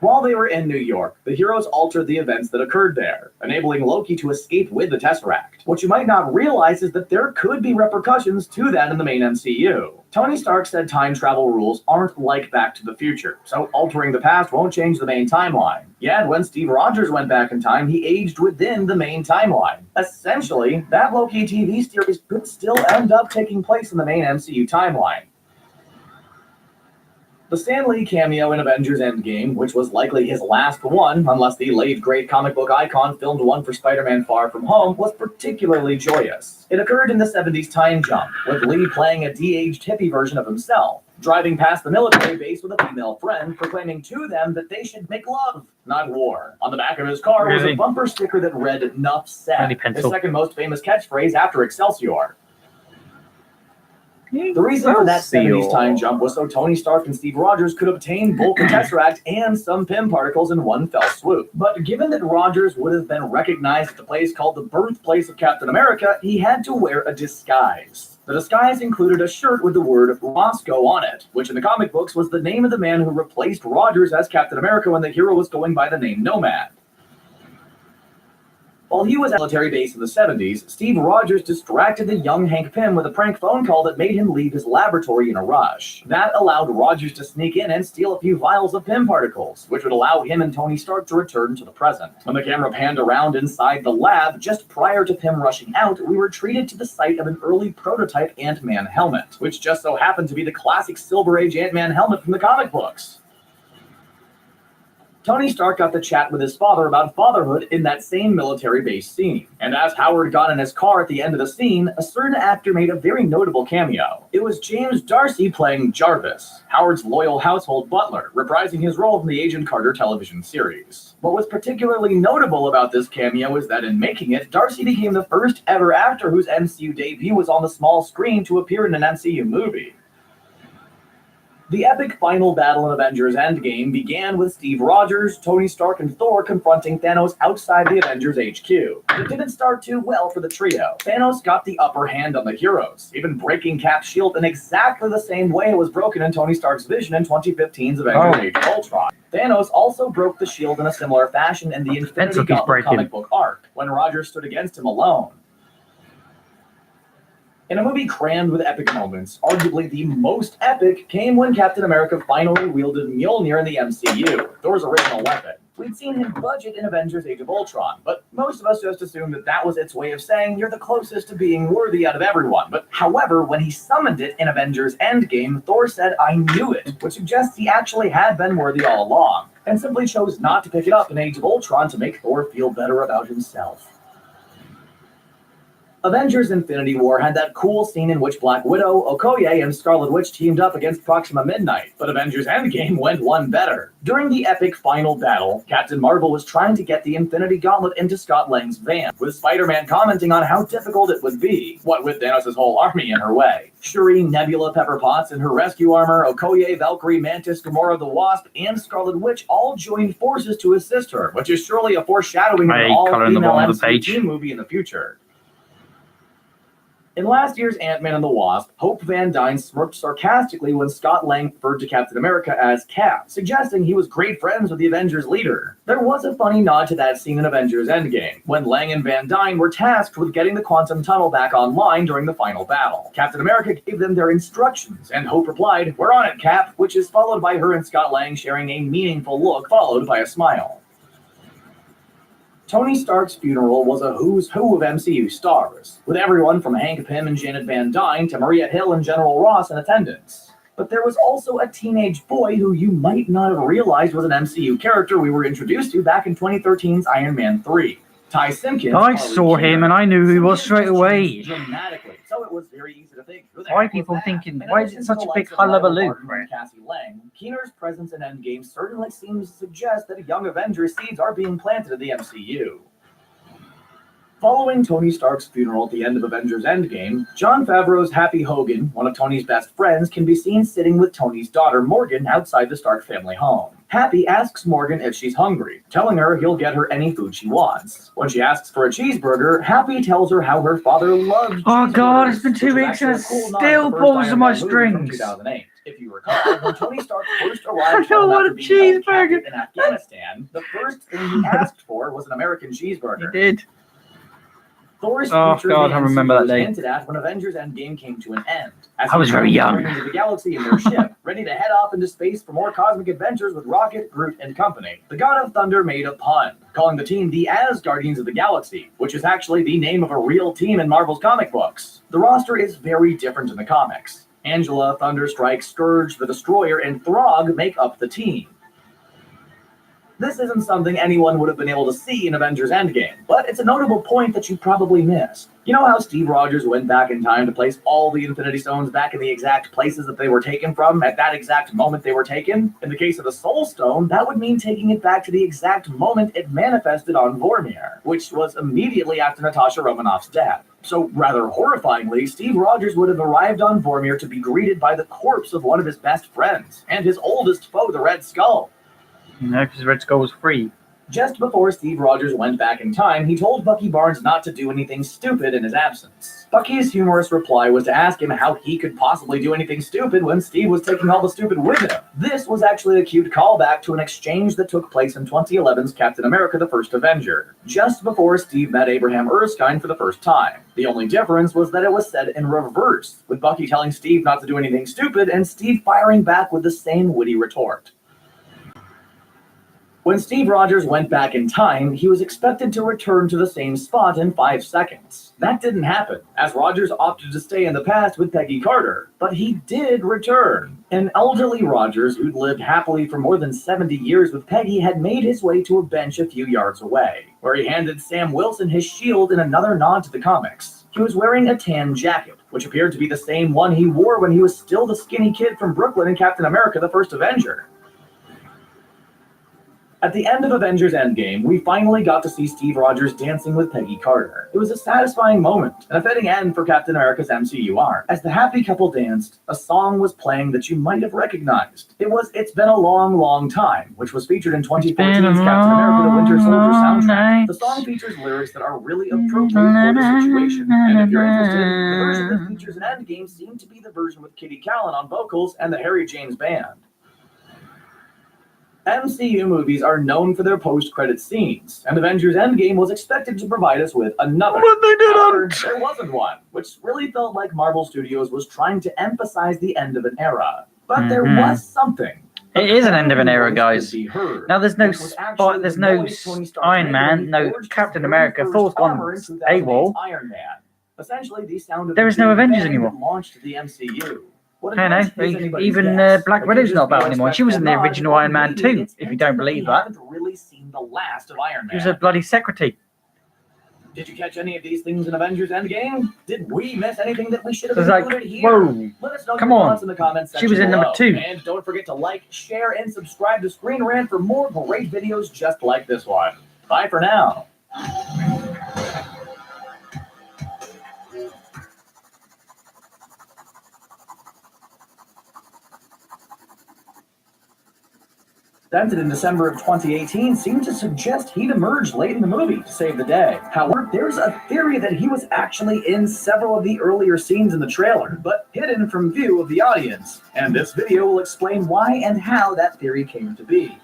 Speaker 8: While they were in New York, the heroes altered the events that occurred there, enabling Loki to escape with the Tesseract. What you might not realize is that there could be repercussions to that in the main MCU. Tony Stark said time travel rules aren't like Back to the Future, so altering the past won't change the main timeline. Yet, when Steve Rogers went back in time, he aged within the main timeline. Essentially, that Loki TV series could still end up taking place in the main MCU timeline. The Stan Lee cameo in Avengers Endgame, which was likely his last one, unless the late great comic book icon filmed one for Spider-Man Far From Home, was particularly joyous. It occurred in the 70s time jump, with Lee playing a de-aged hippie version of himself, driving past the military base with a female friend, proclaiming to them that they should make love, not war. On the back of his car was a bumper sticker that read, "Nuff said," his second most famous catchphrase after Excelsior. The reason for that 70s time jump was so Tony Stark and Steve Rogers could obtain both the Tesseract and some Pym particles in one fell swoop. But given that Rogers would have been recognized at the place called the birthplace of Captain America, he had to wear a disguise. The disguise included a shirt with the word Roscoe on it, which in the comic books was the name of the man who replaced Rogers as Captain America when the hero was going by the name Nomad. While he was at a military base in the 70s, Steve Rogers distracted the young Hank Pym with a prank phone call that made him leave his laboratory in a rush. That allowed Rogers to sneak in and steal a few vials of Pym particles, which would allow him and Tony Stark to return to the present. When the camera panned around inside the lab, just prior to Pym rushing out, we were treated to the sight of an early prototype Ant-Man helmet, which just so happened to be the classic Silver Age Ant-Man helmet from the comic books. Tony Stark got to chat with his father about fatherhood in that same military base scene. And as Howard got in his car at the end of the scene, a certain actor made a very notable cameo. It was James Darcy playing Jarvis, Howard's loyal household butler, reprising his role from the Agent Carter television series. What was particularly notable about this cameo is that in making it, Darcy became the first ever actor whose MCU debut was on the small screen to appear in an MCU movie. The epic final battle in Avengers Endgame began with Steve Rogers, Tony Stark, and Thor confronting Thanos outside the Avengers HQ. It didn't start too well for the trio. Thanos got the upper hand on the heroes, even breaking Cap's shield in exactly the same way it was broken in Tony Stark's vision in 2015's Avengers Age of Ultron. Thanos also broke the shield in a similar fashion in the Infinity Gauntlet comic book arc, when Rogers stood against him alone. In a movie crammed with epic moments, arguably the most epic came when Captain America finally wielded Mjolnir in the MCU, Thor's original weapon. We'd seen him budget in Avengers Age of Ultron, but most of us just assumed that that was its way of saying you're the closest to being worthy out of everyone. But however, when he summoned it in Avengers Endgame, Thor said, "I knew it," which suggests he actually had been worthy all along, and simply chose not to pick it up in Age of Ultron to make Thor feel better about himself. Avengers Infinity War had that cool scene in which Black Widow, Okoye, and Scarlet Witch teamed up against Proxima Midnight, but Avengers Endgame went one better. During the epic final battle, Captain Marvel was trying to get the Infinity Gauntlet into Scott Lang's van, with Spider-Man commenting on how difficult it would be, what with Thanos' whole army in her way. Shuri, Nebula, Pepper Potts in her rescue armor, Okoye, Valkyrie, Mantis, Gamora the Wasp, and Scarlet Witch all joined forces to assist her, which is surely a foreshadowing of an all-female MCU movie in the future. In last year's Ant-Man and the Wasp, Hope Van Dyne smirked sarcastically when Scott Lang referred to Captain America as Cap, suggesting he was great friends with the Avengers leader. There was a funny nod to that scene in Avengers Endgame, when Lang and Van Dyne were tasked with getting the Quantum Tunnel back online during the final battle. Captain America gave them their instructions, and Hope replied, "We're on it, Cap," which is followed by her and Scott Lang sharing a meaningful look, followed by a smile. Tony Stark's funeral was a who's who of MCU stars, with everyone from Hank Pym and Janet Van Dyne to Maria Hill and General Ross in attendance. But there was also a teenage boy who you might not have realized was an MCU character we were introduced to back in 2013's Iron Man 3. Ty Simpkins.
Speaker 1: I saw him and I knew who he was straight away.
Speaker 8: Dramatically, so it was very easy to think,
Speaker 1: why are people thinking, why is it such a big hullabaloo?
Speaker 8: Cassie Lang, Keener's presence in Endgame certainly seems to suggest that young Avengers seeds are being planted in the MCU. Following Tony Stark's funeral at the end of Avengers Endgame, Jon Favreau's Happy Hogan, one of Tony's best friends, can be seen sitting with Tony's daughter Morgan outside the Stark family home. Happy asks Morgan if she's hungry, telling her he'll get her any food she wants. When she asks for a cheeseburger, Happy tells her how her father loved
Speaker 1: Oh God, it's been
Speaker 8: cheeseburgers,
Speaker 1: 2
Speaker 8: which was
Speaker 1: weeks and it
Speaker 8: actually a cool nod
Speaker 1: still
Speaker 8: to the first
Speaker 1: pulls
Speaker 8: Iron
Speaker 1: on my
Speaker 8: Man movie from
Speaker 1: strings.
Speaker 8: 2008. If you recall, when Tony Stark first arrived
Speaker 1: I
Speaker 8: home
Speaker 1: want
Speaker 8: after
Speaker 1: a
Speaker 8: being held
Speaker 1: cheeseburger.
Speaker 8: captive in Afghanistan, the first thing he asked for was an American cheeseburger.
Speaker 1: He did.
Speaker 8: Thor's
Speaker 1: Oh,
Speaker 8: future
Speaker 1: God,
Speaker 8: in the
Speaker 1: I remember
Speaker 8: MCU
Speaker 1: that
Speaker 8: was
Speaker 1: day.
Speaker 8: hinted at when Avengers Endgame came to an end. As
Speaker 1: I was
Speaker 8: he
Speaker 1: very
Speaker 8: was
Speaker 1: young.
Speaker 8: returning to the galaxy in their ship, ready to head off into space for more cosmic adventures with Rocket, Groot, and company. The God of Thunder made a pun, calling the team the Asgardians of the Galaxy, which is actually the name of a real team in Marvel's comic books. The roster is very different in the comics. Angela, Thunderstrike, Scourge, the Destroyer, and Throg make up the team. This isn't something anyone would have been able to see in Avengers Endgame, but it's a notable point that you probably missed. You know how Steve Rogers went back in time to place all the Infinity Stones back in the exact places that they were taken from at that exact moment they were taken? In the case of the Soul Stone, that would mean taking it back to the exact moment it manifested on Vormir, which was immediately after Natasha Romanoff's death. So, rather horrifyingly, Steve Rogers would have arrived on Vormir to be greeted by the corpse of one of his best friends, and his oldest foe, the Red Skull.
Speaker 1: No, because Red Skull was free.
Speaker 8: Just before Steve Rogers went back in time, he told Bucky Barnes not to do anything stupid in his absence. Bucky's humorous reply was to ask him how he could possibly do anything stupid when Steve was taking all the stupid with him. This was actually a cute callback to an exchange that took place in 2011's Captain America: The First Avenger, just before Steve met Abraham Erskine for the first time. The only difference was that it was said in reverse, with Bucky telling Steve not to do anything stupid and Steve firing back with the same witty retort. When Steve Rogers went back in time, he was expected to return to the same spot in 5 seconds. That didn't happen, as Rogers opted to stay in the past with Peggy Carter, but he did return. An elderly Rogers who'd lived happily for more than 70 years with Peggy had made his way to a bench a few yards away, where he handed Sam Wilson his shield in another nod to the comics. He was wearing a tan jacket, which appeared to be the same one he wore when he was still the skinny kid from Brooklyn in Captain America: The First Avenger. At the end of Avengers Endgame, we finally got to see Steve Rogers dancing with Peggy Carter. It was a satisfying moment, and a fitting end for Captain America's MCU arc. As the happy couple danced, a song was playing that you might have recognized. It was It's Been a Long, Long Time, which was featured in 2014's Captain America: The Winter Soldier soundtrack. The song features lyrics that are really appropriate for the situation, and if you're interested, the version that features an Endgame seemed to be the version with Kitty Callan on vocals and the Harry James Band. MCU movies are known for their post-credit scenes, and Avengers Endgame was expected to provide us with another.
Speaker 1: But they didn't!
Speaker 8: However, there wasn't one, which really felt like Marvel Studios was trying to emphasize the end of an era. But there was something.
Speaker 1: It is an end of an era,
Speaker 8: Voice
Speaker 1: guys.
Speaker 8: could be heard,
Speaker 1: Now there's no
Speaker 8: which was actually
Speaker 1: there's
Speaker 8: the
Speaker 1: no
Speaker 8: voice Tony Stark
Speaker 1: Iron
Speaker 8: made
Speaker 1: Man,
Speaker 8: when he
Speaker 1: no
Speaker 8: forged his
Speaker 1: Captain
Speaker 8: very
Speaker 1: America.
Speaker 8: first
Speaker 1: Thor's gone
Speaker 8: armor in 2008's
Speaker 1: AWOL.
Speaker 8: Iron Man. Essentially, these sounded
Speaker 1: There is no
Speaker 8: the
Speaker 1: Avengers
Speaker 8: band
Speaker 1: anymore.
Speaker 8: that launched the MCU. What
Speaker 1: I know.
Speaker 8: events is anybody's
Speaker 1: Even
Speaker 8: guess?
Speaker 1: Black
Speaker 8: It
Speaker 1: Widow's
Speaker 8: could
Speaker 1: not
Speaker 8: just be
Speaker 1: about anymore. She was in the
Speaker 8: respectful
Speaker 1: original
Speaker 8: nod,
Speaker 1: Iron Man
Speaker 8: or maybe
Speaker 1: 2,
Speaker 8: it's
Speaker 1: if you don't
Speaker 8: hints that
Speaker 1: believe
Speaker 8: we
Speaker 1: that.
Speaker 8: haven't really seen the last of Iron
Speaker 1: She was
Speaker 8: Man.
Speaker 1: a bloody secretary.
Speaker 8: Did you catch any of these things in Avengers Endgame? Did we miss anything that we should have
Speaker 1: It was like,
Speaker 8: included here?
Speaker 1: whoa.
Speaker 8: Let us know
Speaker 1: Come
Speaker 8: your
Speaker 1: on.
Speaker 8: thoughts in the comments section
Speaker 1: She was in number
Speaker 8: below.
Speaker 1: 2.
Speaker 8: And don't forget to like, share, and subscribe to Screen Rant for more great videos just like this one. Bye for now. Presented in December of 2018 seemed to suggest he'd emerged late in the movie to save the day. However, there's a theory that he was actually in several of the earlier scenes in the trailer, but hidden from view of the audience. And this video will explain why and how that theory came to be.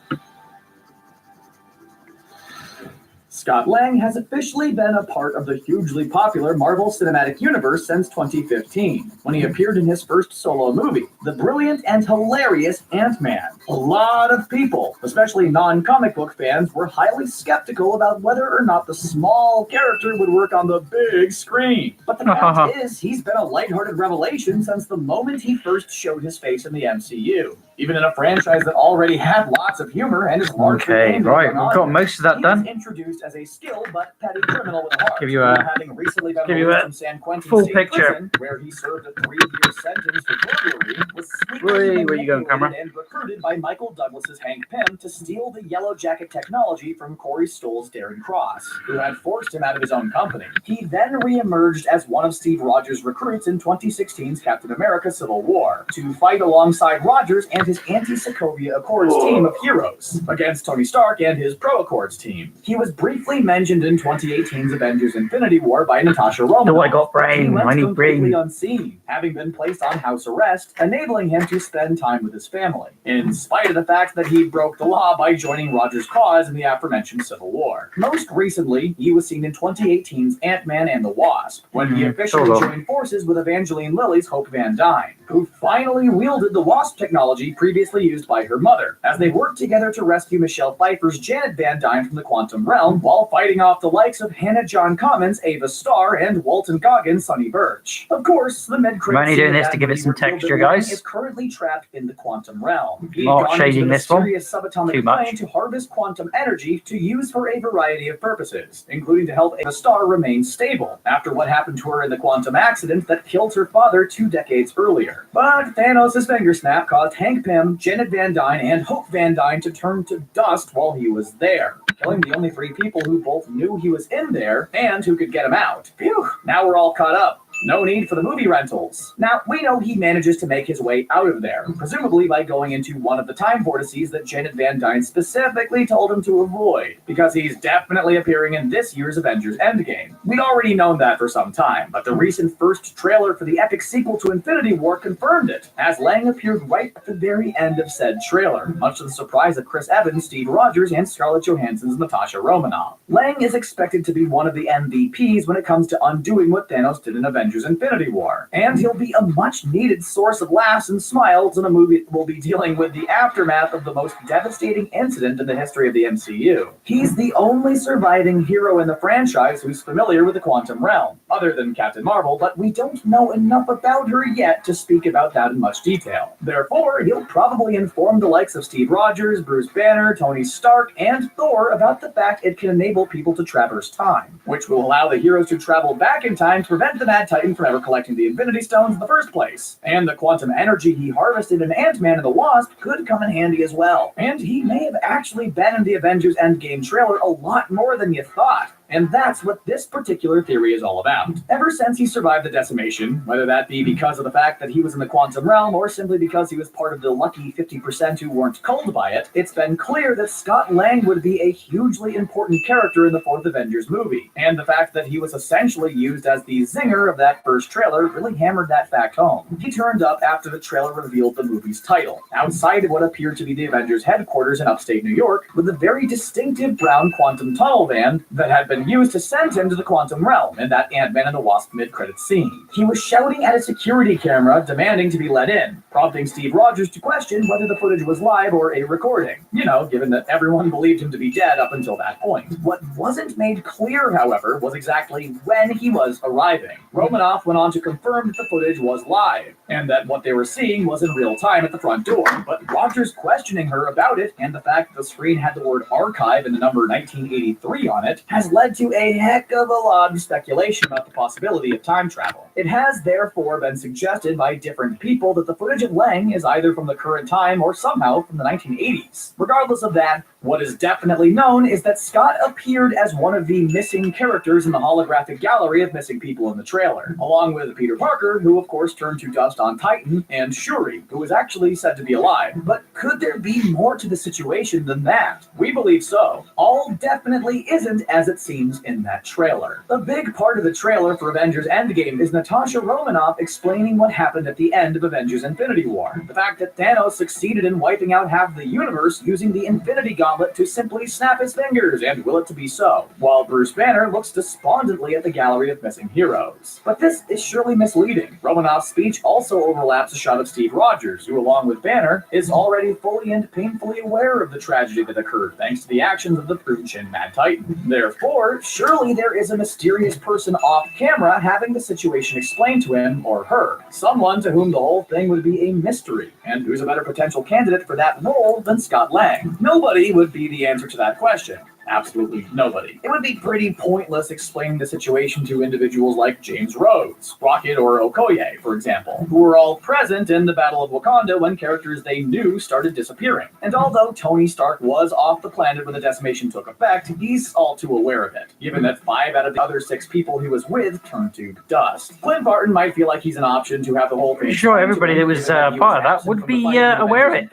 Speaker 8: Scott Lang has officially been a part of the hugely popular Marvel Cinematic Universe since 2015, when he appeared in his first solo movie, the brilliant and hilarious Ant-Man. A lot of people, especially non-comic book fans, were highly skeptical about whether or not the small character would work on the big screen. But the fact is, he's been a lighthearted revelation since the moment he first showed his face in the MCU. Even in a franchise that already had lots of humor and is largely
Speaker 1: Okay,
Speaker 8: aimed at
Speaker 1: right.
Speaker 8: young
Speaker 1: We've got
Speaker 8: audience,
Speaker 1: most of that
Speaker 8: he was
Speaker 1: done.
Speaker 8: introduced as a skilled but petty criminal with a heart.
Speaker 1: Give you a-
Speaker 8: having recently been
Speaker 1: give you
Speaker 8: released
Speaker 1: a
Speaker 8: from San Quentin
Speaker 1: full
Speaker 8: State
Speaker 1: picture.
Speaker 8: Prison, where he served a 3-year sentence for burglary, was sweetly
Speaker 1: Where you going, camera?
Speaker 8: manipulated and recruited by Michael Douglas's Hank Pym to steal the Yellow Jacket technology from Corey Stoll's Darren Cross, who had forced him out of his own company. He then re-emerged as one of Steve Rogers' recruits in 2016's Captain America: Civil War to fight alongside Rogers and his anti-Sokovia Accords team of heroes against Tony Stark and his pro-Accords team. He was briefly mentioned in 2018's Avengers: Infinity War by Natasha Romanoff.
Speaker 1: Oh, I got brain.
Speaker 8: He went
Speaker 1: I need
Speaker 8: completely
Speaker 1: brain.
Speaker 8: unseen, having been placed on house arrest, enabling him to spend time with his family, in spite of the fact that he broke the law by joining Rogers' cause in the aforementioned Civil War. Most recently, he was seen in 2018's Ant-Man and the Wasp, when he officially
Speaker 1: sort of.
Speaker 8: joined forces with Evangeline Lilly's Hope Van Dyne, who finally wielded the Wasp technology previously used by her mother, as they worked together to rescue Michelle Pfeiffer's Janet Van Dyne from the quantum realm while fighting off the likes of Hannah John Commons, Ava Starr, and Walton Goggins, Sonny Birch. Of course, the mid-credits
Speaker 1: I'm only doing this to give it some texture, guys.
Speaker 8: is currently trapped in the quantum realm. He'd
Speaker 1: Not
Speaker 8: gone
Speaker 1: shading
Speaker 8: into the
Speaker 1: this one
Speaker 8: mysterious subatomic
Speaker 1: too much.
Speaker 8: plane to harvest quantum energy to use for a variety of purposes, including to help Ava Starr remain stable after what happened to her in the quantum accident that killed her father 2 decades earlier. But Thanos' finger snap caused Hank Pym, Janet Van Dyne, and Hope Van Dyne to turn to dust while he was there, killing the only 3 people who both knew he was in there and who could get him out. Phew, now we're all caught up. No need for the movie rentals. Now, we know he manages to make his way out of there, presumably by going into one of the time vortices that Janet Van Dyne specifically told him to avoid, because he's definitely appearing in this year's Avengers Endgame. We'd already known that for some time, but the recent first trailer for the epic sequel to Infinity War confirmed it, as Lang appeared right at the very end of said trailer, much to the surprise of Chris Evans, Steve Rogers, and Scarlett Johansson's Natasha Romanoff. Lang is expected to be one of the MVPs when it comes to undoing what Thanos did in Avengers Infinity War, and he'll be a much-needed source of laughs and smiles in a movie that will be dealing with the aftermath of the most devastating incident in the history of the MCU. He's the only surviving hero in the franchise who's familiar with the quantum realm, other than Captain Marvel, but we don't know enough about her yet to speak about that in much detail. Therefore, he'll probably inform the likes of Steve Rogers, Bruce Banner, Tony Stark, and Thor about the fact it can enable people to traverse time, which will allow the heroes to travel back in time to prevent the Mad Titan from ever collecting the Infinity Stones in the first place. And the quantum energy he harvested in Ant-Man and the Wasp could come in handy as well. And he may have actually been in the Avengers Endgame trailer a lot more than you thought. And that's what this particular theory is all about. Ever since he survived the decimation, whether that be because of the fact that he was in the quantum realm or simply because he was part of the lucky 50% who weren't culled by it, it's been clear that Scott Lang would be a hugely important character in the 4th Avengers movie. And the fact that he was essentially used as the zinger of that first trailer really hammered that fact home. He turned up after the trailer revealed the movie's title, outside of what appeared to be the Avengers headquarters in upstate New York, with a very distinctive brown quantum tunnel van that had been used to send him to the quantum realm in that Ant-Man and the Wasp mid-credits scene. He was shouting at a security camera, demanding to be let in, prompting Steve Rogers to question whether the footage was live or a recording. You know, given that everyone believed him to be dead up until that point. What wasn't made clear, however, was exactly when he was arriving. Romanoff went on to confirm that the footage was live, and that what they were seeing was in real time at the front door. But Rogers questioning her about it, and the fact that the screen had the word archive and the number 1983 on it, has led to a heck of a lot of speculation about the possibility of time travel. It has therefore been suggested by different people that the footage of Lang is either from the current time or somehow from the 1980s. Regardless of that, what is definitely known is that Scott appeared as one of the missing characters in the holographic gallery of missing people in the trailer, along with Peter Parker, who of course turned to dust on Titan, and Shuri, who was actually said to be alive. But could there be more to the situation than that? We believe so. All definitely isn't as it seems in that trailer. A big part of the trailer for Avengers Endgame is Natasha Romanoff explaining what happened at the end of Avengers Infinity War. The fact that Thanos succeeded in wiping out half the universe using the Infinity Gauntlet to simply snap his fingers, and will it to be so, while Bruce Banner looks despondently at the gallery of missing heroes. But this is surely misleading. Romanoff's speech also overlaps a shot of Steve Rogers, who along with Banner is already fully and painfully aware of the tragedy that occurred thanks to the actions of the Prude-Chin Mad Titan. Therefore, surely there is a mysterious person off camera having the situation explained to him or her, someone to whom the whole thing would be a mystery, and who's a better potential candidate for that role than Scott Lang. Nobody would be the answer to that question. Absolutely nobody. It would be pretty pointless explaining the situation to individuals like James Rhodes, Rocket, or Okoye, for example, who were all present in the Battle of Wakanda when characters they knew started disappearing. And although Tony Stark was off the planet when the decimation took effect, he's all too aware of it, given that 5 out of the other 6 people he was with turned to dust. Clint Barton might feel like he's an option to have the whole thing.
Speaker 1: Sure, everybody that was part of that would be aware of it,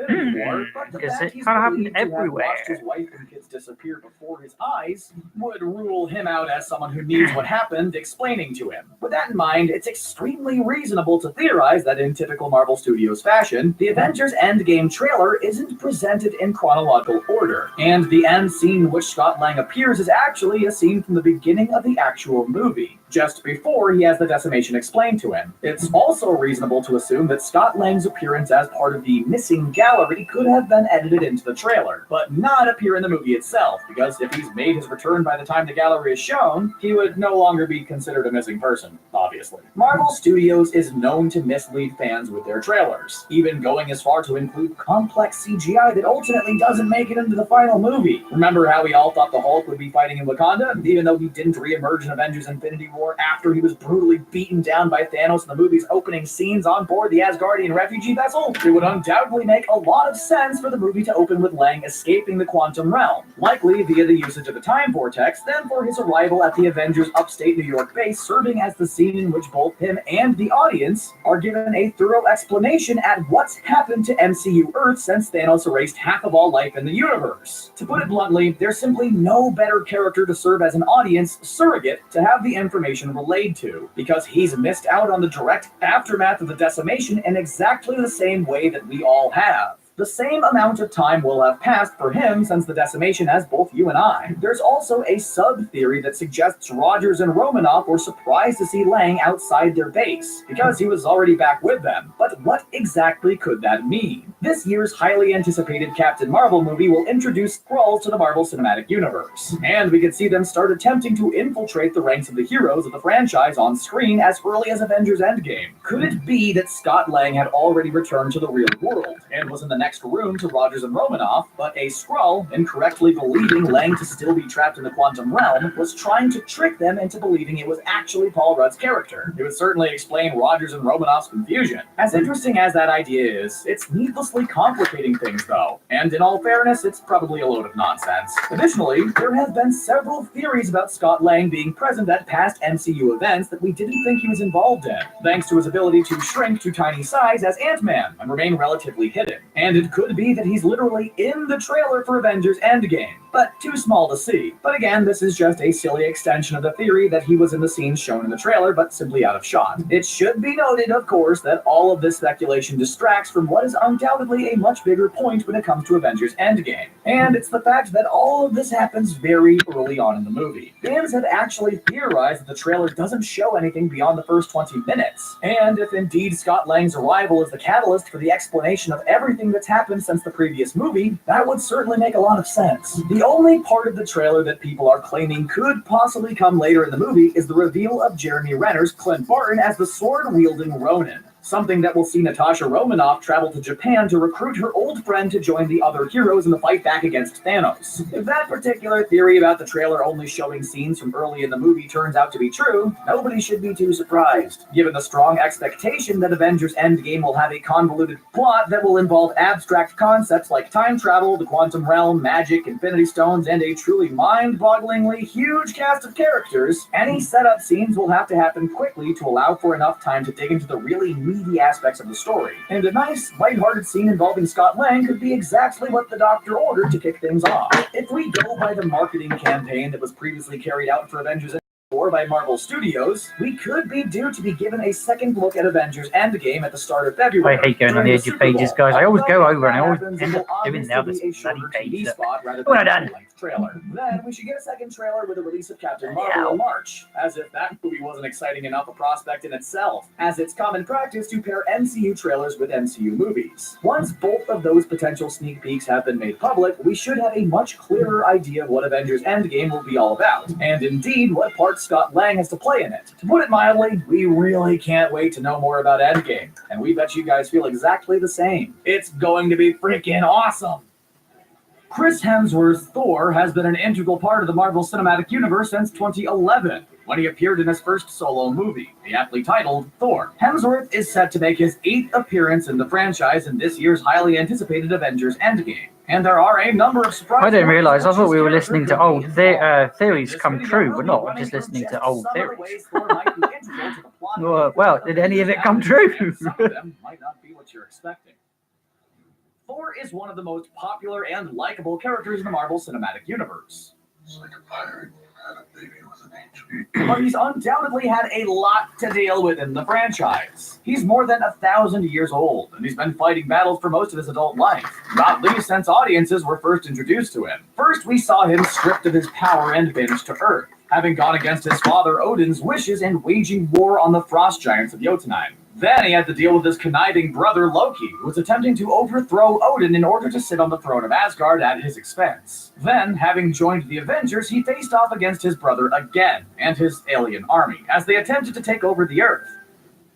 Speaker 1: because it kind of happened everywhere.
Speaker 8: His wife and kids disappear before his eyes would rule him out as someone who needs what happened explaining to him. With that in mind, it's extremely reasonable to theorize that in typical Marvel Studios fashion, the Avengers Endgame trailer isn't presented in chronological order, and the end scene in which Scott Lang appears is actually a scene from the beginning of the actual movie, just before he has the decimation explained to him. It's also reasonable to assume that Scott Lang's appearance as part of the missing gallery could have been edited into the trailer, but not appear in the movie itself, because if he's made his return by the time the gallery is shown, he would no longer be considered a missing person, obviously. Marvel Studios is known to mislead fans with their trailers, even going as far to include complex CGI that ultimately doesn't make it into the final movie. Remember how we all thought the Hulk would be fighting in Wakanda, even though he didn't re-emerge in Avengers Infinity War after he was brutally beaten down by Thanos in the movie's opening scenes on board the Asgardian refugee vessel? It would undoubtedly make a lot of sense for the movie to open with Lang escaping the quantum realm, likely via the usage of the time vortex, then for his arrival at the Avengers' upstate New York base, serving as the scene in which both him and the audience are given a thorough explanation at what's happened to MCU Earth since Thanos erased half of all life in the universe. To put it bluntly, there's simply no better character to serve as an audience surrogate to have the information relayed to, because he's missed out on the direct aftermath of the decimation in exactly the same way that we all have. The same amount of time will have passed for him since the decimation as both you and I. There's also a sub-theory that suggests Rogers and Romanoff were surprised to see Lang outside their base, because he was already back with them. But what exactly could that mean? This year's highly anticipated Captain Marvel movie will introduce Skrulls to the Marvel Cinematic Universe, and we could see them start attempting to infiltrate the ranks of the heroes of the franchise on screen as early as Avengers Endgame. Could it be that Scott Lang had already returned to the real world, and was in the next room to Rogers and Romanoff, but a Skrull, incorrectly believing Lang to still be trapped in the quantum realm, was trying to trick them into believing it was actually Paul Rudd's character? It would certainly explain Rogers and Romanoff's confusion. As interesting as that idea is, it's needlessly complicating things though, and in all fairness, it's probably a load of nonsense. Additionally, there have been several theories about Scott Lang being present at past MCU events that we didn't think he was involved in, thanks to his ability to shrink to tiny size as Ant-Man and remain relatively hidden. And it could be that he's literally in the trailer for Avengers Endgame, but too small to see. But again, this is just a silly extension of the theory that he was in the scenes shown in the trailer, but simply out of shot. It should be noted, of course, that all of this speculation distracts from what is undoubtedly a much bigger point when it comes to Avengers Endgame. And it's the fact that all of this happens very early on in the movie. Fans have actually theorized that the trailer doesn't show anything beyond the first 20 minutes. And if indeed Scott Lang's arrival is the catalyst for the explanation of everything that's happened since the previous movie, that would certainly make a lot of sense. The only part of the trailer that people are claiming could possibly come later in the movie is the reveal of Jeremy Renner's Clint Barton as the sword-wielding Ronin, something that will see Natasha Romanoff travel to Japan to recruit her old friend to join the other heroes in the fight back against Thanos. If that particular theory about the trailer only showing scenes from early in the movie turns out to be true, nobody should be too surprised, given the strong expectation that Avengers Endgame will have a convoluted plot that will involve abstract concepts like time travel, the quantum realm, magic, infinity stones, and a truly mind-bogglingly huge cast of characters. Any setup scenes will have to happen quickly to allow for enough time to dig into the really meaty aspects of the story, and a nice, lighthearted scene involving Scott Lang could be exactly what the Doctor ordered to kick things off. If we go by the marketing campaign that was previously carried out for Avengers by Marvel Studios, we could be due to be given a second look at Avengers Endgame at the start of February.
Speaker 1: I hate going on the edge of pages, guys. I always go over and I always end up doing now this bloody page. When I'm done.
Speaker 8: Trailer. Then we should get a second trailer with the release of Captain Marvel in March, as if that movie wasn't exciting enough a prospect in itself, as it's common practice to pair MCU trailers with MCU movies. Once both of those potential sneak peeks have been made public, we should have a much clearer idea of what Avengers Endgame will be all about, and indeed what part Scott Lang has to play in it. To put it mildly, we really can't wait to know more about Endgame, and we bet you guys feel exactly the same. It's going to be freaking awesome! Chris Hemsworth's Thor has been an integral part of the Marvel Cinematic Universe since 2011, when he appeared in his first solo movie, the aptly titled Thor. Hemsworth is set to make his 8th appearance in the franchise in this year's highly anticipated Avengers Endgame. And there are a number of surprises.
Speaker 1: I didn't realise. I thought we were listening to old theories come true. We're not just listening to old theories. Well, did any of it come true?
Speaker 8: Some of them might not be what you're expecting. Thor is one of the most popular and likable characters in the Marvel Cinematic Universe.
Speaker 3: It's like a pirate had a baby with an angel.
Speaker 8: But he's undoubtedly had a lot to deal with in the franchise. He's more than 1,000 years old, and he's been fighting battles for most of his adult life, not least since audiences were first introduced to him. First, we saw him stripped of his power and banished to Earth, having gone against his father Odin's wishes and waging war on the frost giants of Jotunheim. Then he had to deal with his conniving brother Loki, who was attempting to overthrow Odin in order to sit on the throne of Asgard at his expense. Then, having joined the Avengers, he faced off against his brother again, and his alien army, as they attempted to take over the Earth.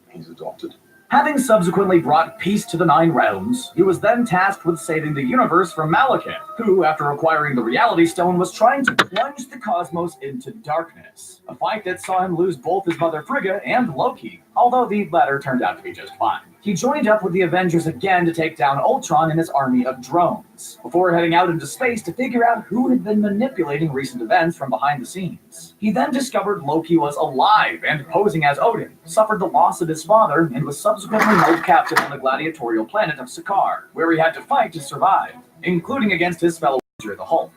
Speaker 3: He's adopted.
Speaker 8: Having subsequently brought peace to the Nine Realms, he was then tasked with saving the universe from Malekith, who, after acquiring the Reality Stone, was trying to plunge the cosmos into darkness. A fight that saw him lose both his mother Frigga and Loki, although the latter turned out to be just fine. He joined up with the Avengers again to take down Ultron and his army of drones, before heading out into space to figure out who had been manipulating recent events from behind the scenes. He then discovered Loki was alive and posing as Odin, suffered the loss of his father, and was subsequently held captive on the gladiatorial planet of Sakaar, where he had to fight to survive, including against his fellow Avenger, the Hulk.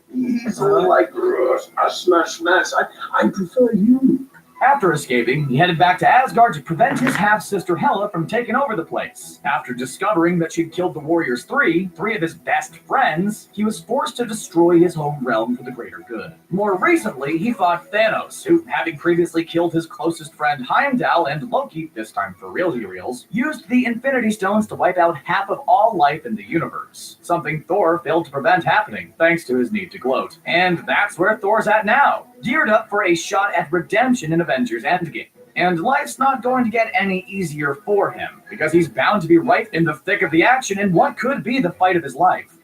Speaker 3: He's like I smash. I prefer you.
Speaker 8: After escaping, he headed back to Asgard to prevent his half-sister Hela from taking over the place. After discovering that she'd killed the Warriors three of his best friends, he was forced to destroy his home realm for the greater good. More recently, he fought Thanos, who, having previously killed his closest friend Heimdall and Loki, this time for reals, used the Infinity Stones to wipe out half of all life in the universe, something Thor failed to prevent happening, thanks to his need to gloat. And that's where Thor's at now, geared up for a shot at redemption in Avengers Endgame. And life's not going to get any easier for him, because he's bound to be right in the thick of the action in what could be the fight of his life.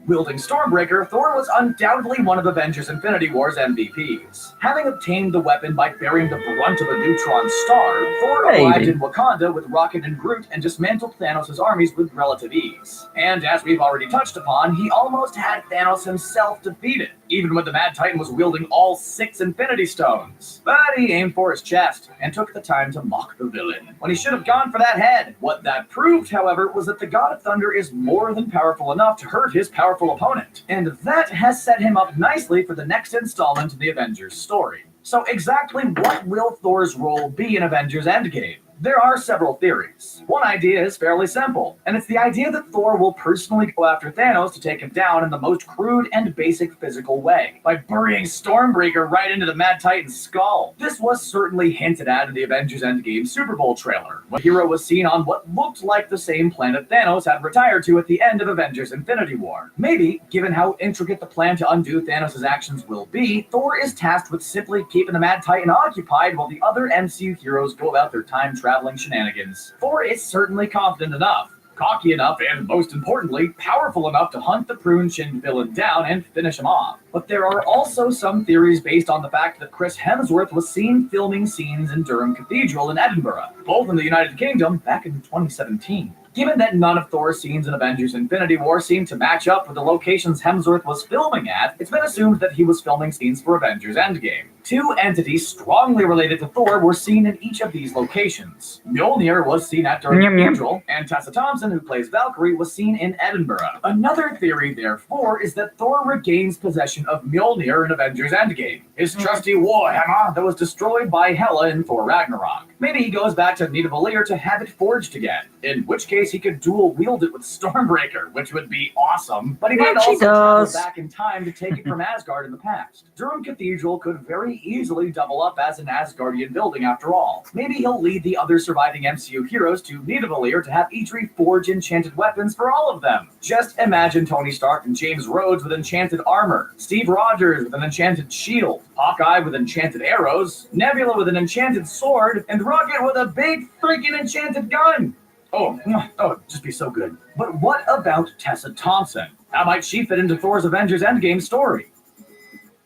Speaker 8: Wielding Stormbreaker, Thor was undoubtedly one of Avengers Infinity War's MVPs. Having obtained the weapon by bearing the brunt of a neutron star, Thor arrived in Wakanda with Rocket and Groot and dismantled Thanos' armies with relative ease. And as we've already touched upon, he almost had Thanos himself defeated, even when the Mad Titan was wielding all 6 Infinity Stones. But he aimed for his chest, and took the time to mock the villain, when he should have gone for that head. What that proved, however, was that the God of Thunder is more than powerful enough to hurt his powerful opponent, and that has set him up nicely for the next installment in the Avengers story. So exactly what will Thor's role be in Avengers Endgame? There are several theories. One idea is fairly simple, and it's the idea that Thor will personally go after Thanos to take him down in the most crude and basic physical way, by burying Stormbreaker right into the Mad Titan's skull. This was certainly hinted at in the Avengers Endgame Super Bowl trailer, when the hero was seen on what looked like the same planet Thanos had retired to at the end of Avengers Infinity War. Maybe, given how intricate the plan to undo Thanos' actions will be, Thor is tasked with simply keeping the Mad Titan occupied while the other MCU heroes go about their time-traveling shenanigans. Thor is certainly confident enough, cocky enough, and most importantly, powerful enough to hunt the prune-chinned villain down and finish him off. But there are also some theories based on the fact that Chris Hemsworth was seen filming scenes in Durham Cathedral in Edinburgh, both in the United Kingdom, back in 2017. Given that none of Thor's scenes in Avengers Infinity War seem to match up with the locations Hemsworth was filming at, it's been assumed that he was filming scenes for Avengers Endgame. 2 entities strongly related to Thor were seen in each of these locations. Mjolnir was seen at Durham Cathedral, and Tessa Thompson, who plays Valkyrie, was seen in Edinburgh. Another theory, therefore, is that Thor regains possession of Mjolnir in Avengers Endgame, his trusty warhammer that was destroyed by Hela in Thor Ragnarok. Maybe he goes back to Nidavellir to have it forged again, in which case he could dual wield it with Stormbreaker, which would be awesome, but he might also travel back in time to take it from Asgard in the past. Durham Cathedral could very easily double up as an Asgardian building after all. Maybe he'll lead the other surviving MCU heroes to Nidavellir to have each reforge enchanted weapons for all of them. Just imagine Tony Stark and James Rhodes with enchanted armor, Steve Rogers with an enchanted shield, Hawkeye with enchanted arrows, Nebula with an enchanted sword, and Rocket with a big freaking enchanted gun. Oh, it'd just be so good. But what about Tessa Thompson? How might she fit into Thor's Avengers Endgame story?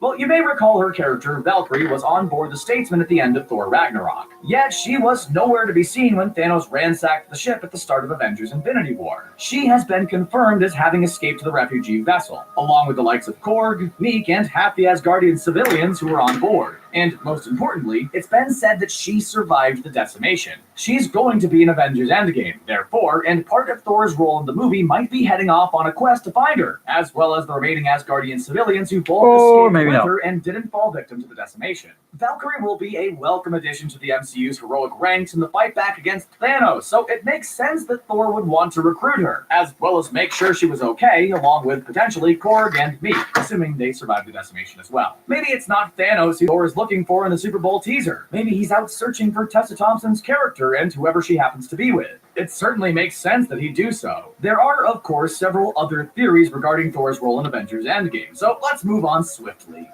Speaker 8: Well, you may recall her character, Valkyrie, was on board the Statesman at the end of Thor Ragnarok. Yet she was nowhere to be seen when Thanos ransacked the ship at the start of Avengers Infinity War. She has been confirmed as having escaped the refugee vessel, along with the likes of Korg, Meek, and half the Asgardian civilians who were on board. And most importantly, it's been said that she survived the decimation. She's going to be in Avengers Endgame, therefore, and part of Thor's role in the movie might be heading off on a quest to find her, as well as the remaining Asgardian civilians who both escaped with her and didn't fall victim to the decimation. Valkyrie will be a welcome addition to the MCU's heroic ranks in the fight back against Thanos, so it makes sense that Thor would want to recruit her, as well as make sure she was okay, along with potentially Korg and Meek, assuming they survived the decimation as well. Maybe it's not Thanos who Thor is looking for in the Super Bowl teaser. Maybe he's out searching for Tessa Thompson's character and whoever she happens to be with. It certainly makes sense that he'd do so. There are, of course, several other theories regarding Thor's role in Avengers Endgame, so let's move on swiftly.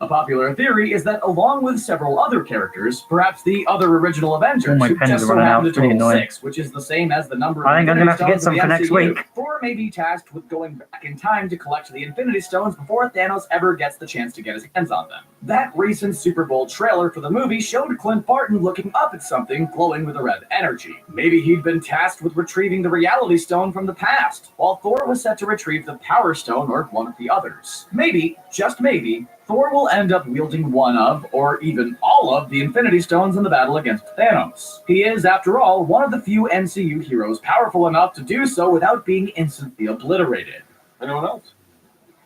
Speaker 8: A popular theory is that along with several other characters, perhaps the other original Avengers, who just so happen to total 6, which is the same as the number of
Speaker 1: I think I'm going to have to get
Speaker 8: Infinity
Speaker 1: some for
Speaker 8: Stones
Speaker 1: next
Speaker 8: in the MCU.
Speaker 1: week.
Speaker 8: Thor may be tasked with going back in time to collect the Infinity Stones before Thanos ever gets the chance to get his hands on them. That recent Super Bowl trailer for the movie showed Clint Barton looking up at something glowing with a red energy. Maybe he'd been tasked with retrieving the Reality Stone from the past, while Thor was set to retrieve the Power Stone or one of the others. Maybe, just maybe, Thor will end up wielding one of, or even all of, the Infinity Stones in the battle against Thanos. He is, after all, one of the few MCU heroes powerful enough to do so without being instantly obliterated.
Speaker 2: Anyone else?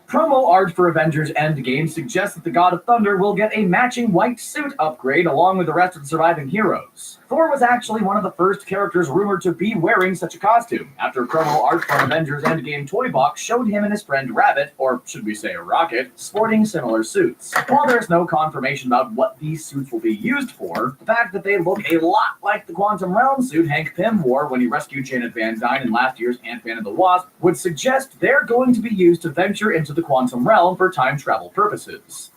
Speaker 8: Promo art for Avengers Endgame suggests that the God of Thunder will get a matching white suit upgrade along with the rest of the surviving heroes. Thor was actually one of the first characters rumored to be wearing such a costume, after promo art from Avengers Endgame Toy Box showed him and his friend Rabbit, or should we say Rocket, sporting similar suits. While there's no confirmation about what these suits will be used for, the fact that they look a lot like the Quantum Realm suit Hank Pym wore when he rescued Janet Van Dyne in last year's Ant-Man and the Wasp would suggest they're going to be used to venture into the Quantum Realm for time travel purposes.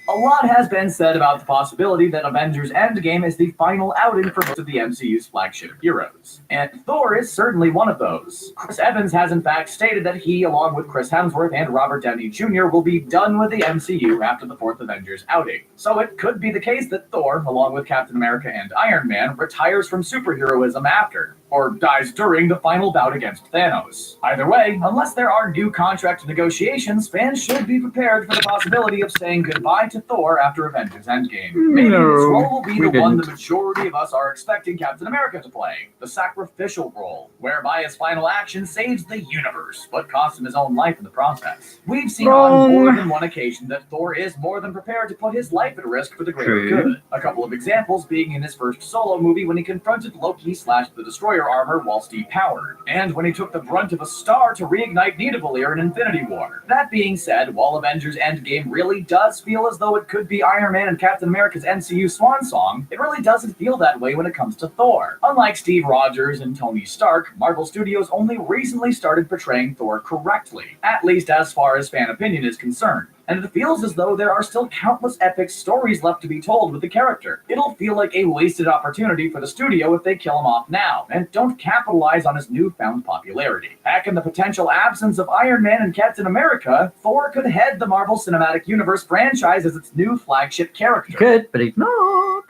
Speaker 8: A lot has been said about the possibility that Avengers Endgame is the final outing for most of the MCU's flagship heroes. And Thor is certainly one of those. Chris Evans has in fact stated that he, along with Chris Hemsworth and Robert Downey Jr., will be done with the MCU after the fourth Avengers outing. So it could be the case that Thor, along with Captain America and Iron Man, retires from superheroism after, or dies during the final bout against Thanos. Either way, unless there are new contract negotiations, fans should be prepared for the possibility of saying goodbye to Thor after Avengers Endgame. Maybe this role will be the one the majority of us are expecting Captain America to play, the sacrificial role, whereby his final action saves the universe, but costs him his own life in the process. We've seen on more than one occasion that Thor is more than prepared to put his life at risk for the greater good. A couple of examples being in his first solo movie when he confronted Loki/the Destroyer armor whilst depowered, and when he took the brunt of a star to reignite Nidavellir in Infinity War. That being said, while Avengers Endgame really does feel as though it could be Iron Man and Captain America's MCU swan song, it really doesn't feel that way when it comes to Thor. Unlike Steve Rogers and Tony Stark, Marvel Studios only recently started portraying Thor correctly, at least as far as fan opinion is concerned. And it feels as though there are still countless epic stories left to be told with the character. It'll feel like a wasted opportunity for the studio if they kill him off now, and don't capitalize on his newfound popularity. Heck, in the potential absence of Iron Man and Captain America, Thor could head the Marvel Cinematic Universe franchise as its new flagship character.
Speaker 1: He could, but he's not.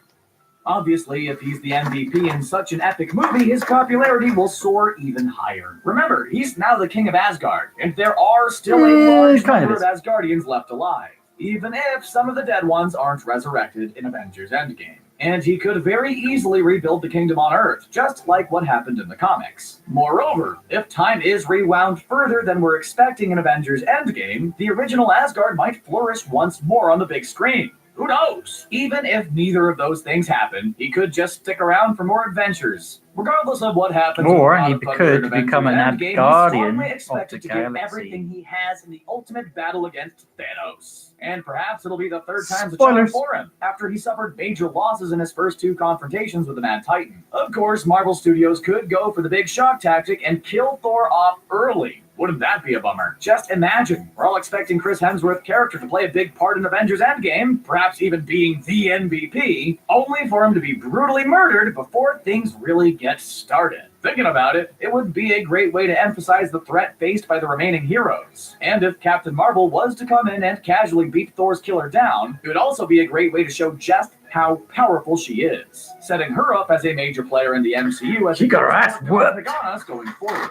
Speaker 8: Obviously, if he's the MVP in such an epic movie, his popularity will soar even higher. Remember, he's now the king of Asgard, and there are still a large number of Asgardians left alive, even if some of the dead ones aren't resurrected in Avengers Endgame. And he could very easily rebuild the kingdom on Earth, just like what happened in the comics. Moreover, if time is rewound further than we're expecting in Avengers Endgame, the original Asgard might flourish once more on the big screen. Who knows? Even if neither of those things happen, he could just stick around for more adventures. Regardless of what happens,
Speaker 1: or he could become an Asgardian of the
Speaker 8: to give
Speaker 1: galaxy.
Speaker 8: everything he has in the ultimate battle against Thanos. And perhaps it'll be the third time's a charm for him, after he suffered major losses in his first two confrontations with the Mad Titan. Of course, Marvel Studios could go for the big shock tactic and kill Thor off early. Wouldn't that be a bummer? Just imagine, we're all expecting Chris Hemsworth's character to play a big part in Avengers Endgame, perhaps even being the MVP, only for him to be brutally murdered before things really get started. Thinking about it, it would be a great way to emphasize the threat faced by the remaining heroes. And if Captain Marvel was to come in and casually beat Thor's killer down, it would also be a great way to show just how powerful she is, setting her up as a major player in the MCU as
Speaker 1: She got her ass whooped.
Speaker 8: going forward.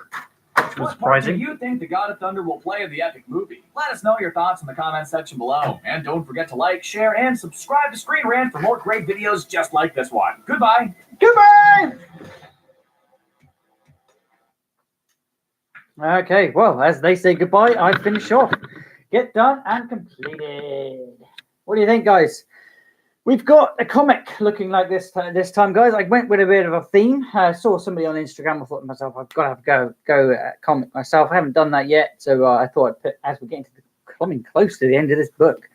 Speaker 1: Which was
Speaker 8: What part do
Speaker 1: surprising.
Speaker 8: you think the God of Thunder will play in the epic movie? Let us know your thoughts in the comment section below. And don't forget to like, share, and subscribe to Screen Rant for more great videos just like this one. Goodbye!
Speaker 1: Goodbye! Okay, well, as they say goodbye, I finish off. Get done and completed. What do you think, guys? We've got a comic looking like this time, guys. I went with a bit of a theme. I saw somebody on Instagram. I thought to myself, I've got to have a go at comic myself. I haven't done that yet, so I thought I'd put, as we're getting coming close to the end of this book,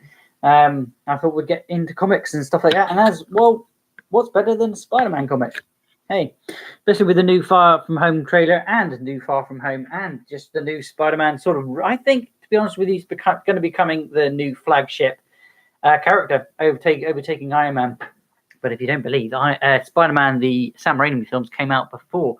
Speaker 1: I thought we'd get into comics and stuff like that. And as well, what's better than a Spider-Man comic? Hey, especially with the new Far From Home trailer and new Far From Home and just the new Spider-Man sort of, I think, to be honest with you, he's going to be becoming the new flagship character, overtaking Iron Man. But if you don't believe, Spider-Man, the Sam Raimi films came out before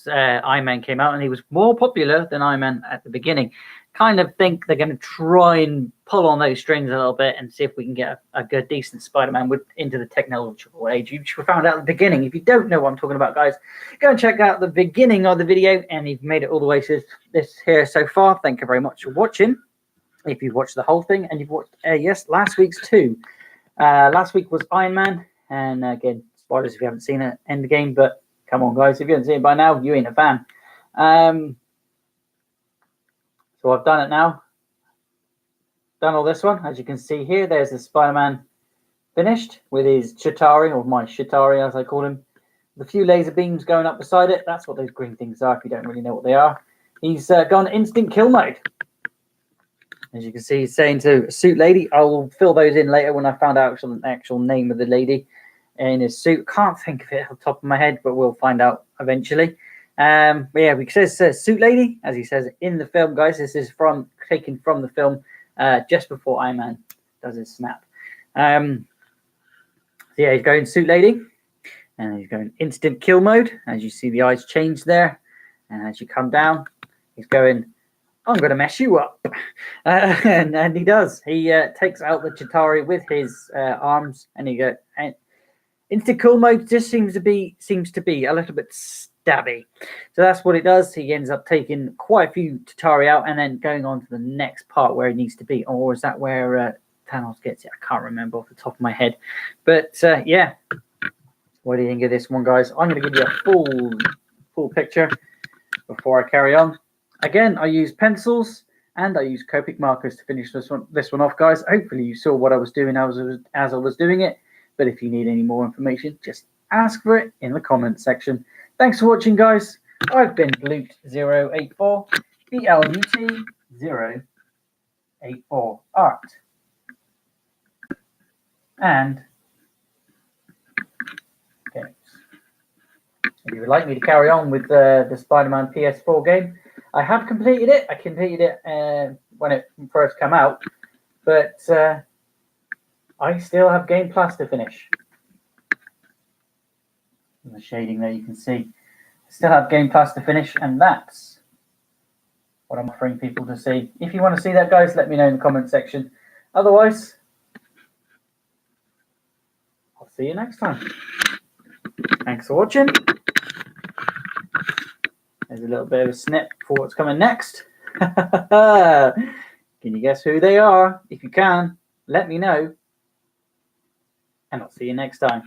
Speaker 1: Iron Man came out, and he was more popular than Iron Man at the beginning. Kind of think they're going to try and pull on those strings a little bit and see if we can get a good, decent Spider-Man into the technological age, which we found out at the beginning. If you don't know what I'm talking about, guys, go and check out the beginning of the video, and you've made it all the way to this here so far. Thank you very much for watching. If you've watched the whole thing, and you've watched, yes, last week's too. Last week was Iron Man, and again, spoilers if you haven't seen it, Endgame, but come on, guys, if you haven't seen it by now, you ain't a fan. So I've done it now. Done all this one. As you can see here, there's the Spider-Man finished with his Chitauri, or my Chitauri as I call him. The few laser beams going up beside it. That's what those green things are if you don't really know what they are. He's gone instant kill mode. As you can see, he's saying to Suit Lady. I'll fill those in later when I found out the actual name of the lady in his suit. Can't think of it off the top of my head, but we'll find out eventually. But yeah, because it says Suit Lady, as he says in the film, guys. This is taken from the film just before Iron Man does his snap. So yeah, he's going Suit Lady, and he's going instant kill mode. As you see, the eyes change there, and as you come down, he's going, I'm going to mess you up. And he does. He takes out the Chitauri with his arms, and he goes. Instant kill mode just seems to be a little bit stabby. So that's what it does. He ends up taking quite a few Chitauri out and then going on to the next part where he needs to be. Or is that where Thanos gets it? I can't remember off the top of my head. But yeah, what do you think of this one, guys? I'm going to give you a full picture before I carry on. Again, I use pencils and I use Copic markers to finish this one off, guys. Hopefully you saw what I was doing as I was doing it. But if you need any more information, just ask for it in the comments section. Thanks for watching, guys. I've been Blut084, BLUT084 Art. And games. If you would like me to carry on with the Spider-Man PS4 game, I have completed it. I completed it when it first came out. But I still have Game Plus to finish. In the shading there, you can see. Still have Game Plus to finish, and that's what I'm offering people to see. If you want to see that, guys, let me know in the comment section. Otherwise, I'll see you next time. Thanks for watching. There's a little bit of a snip for what's coming next. Can you guess who they are? If you can, let me know. And I'll see you next time.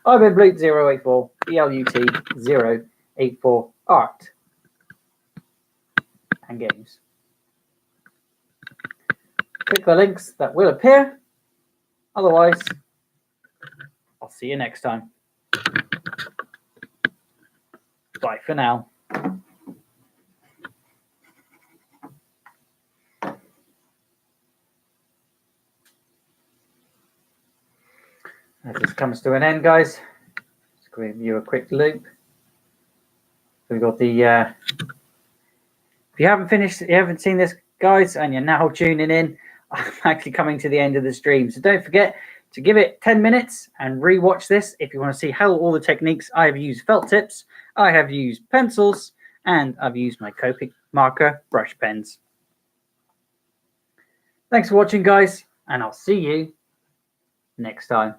Speaker 1: I've been Blut084, BLUT084 Art and Games. Click the links that will appear. Otherwise, I'll see you next time. Bye for now. As this comes to an end, guys, just give you a quick loop. We've got the, if you haven't seen this, guys, and you're now tuning in, I'm actually coming to the end of the stream. So don't forget to give it 10 minutes and rewatch this if you want to see how all the techniques. I have used felt tips, I have used pencils, and I've used my Copic marker brush pens. Thanks for watching, guys, and I'll see you next time.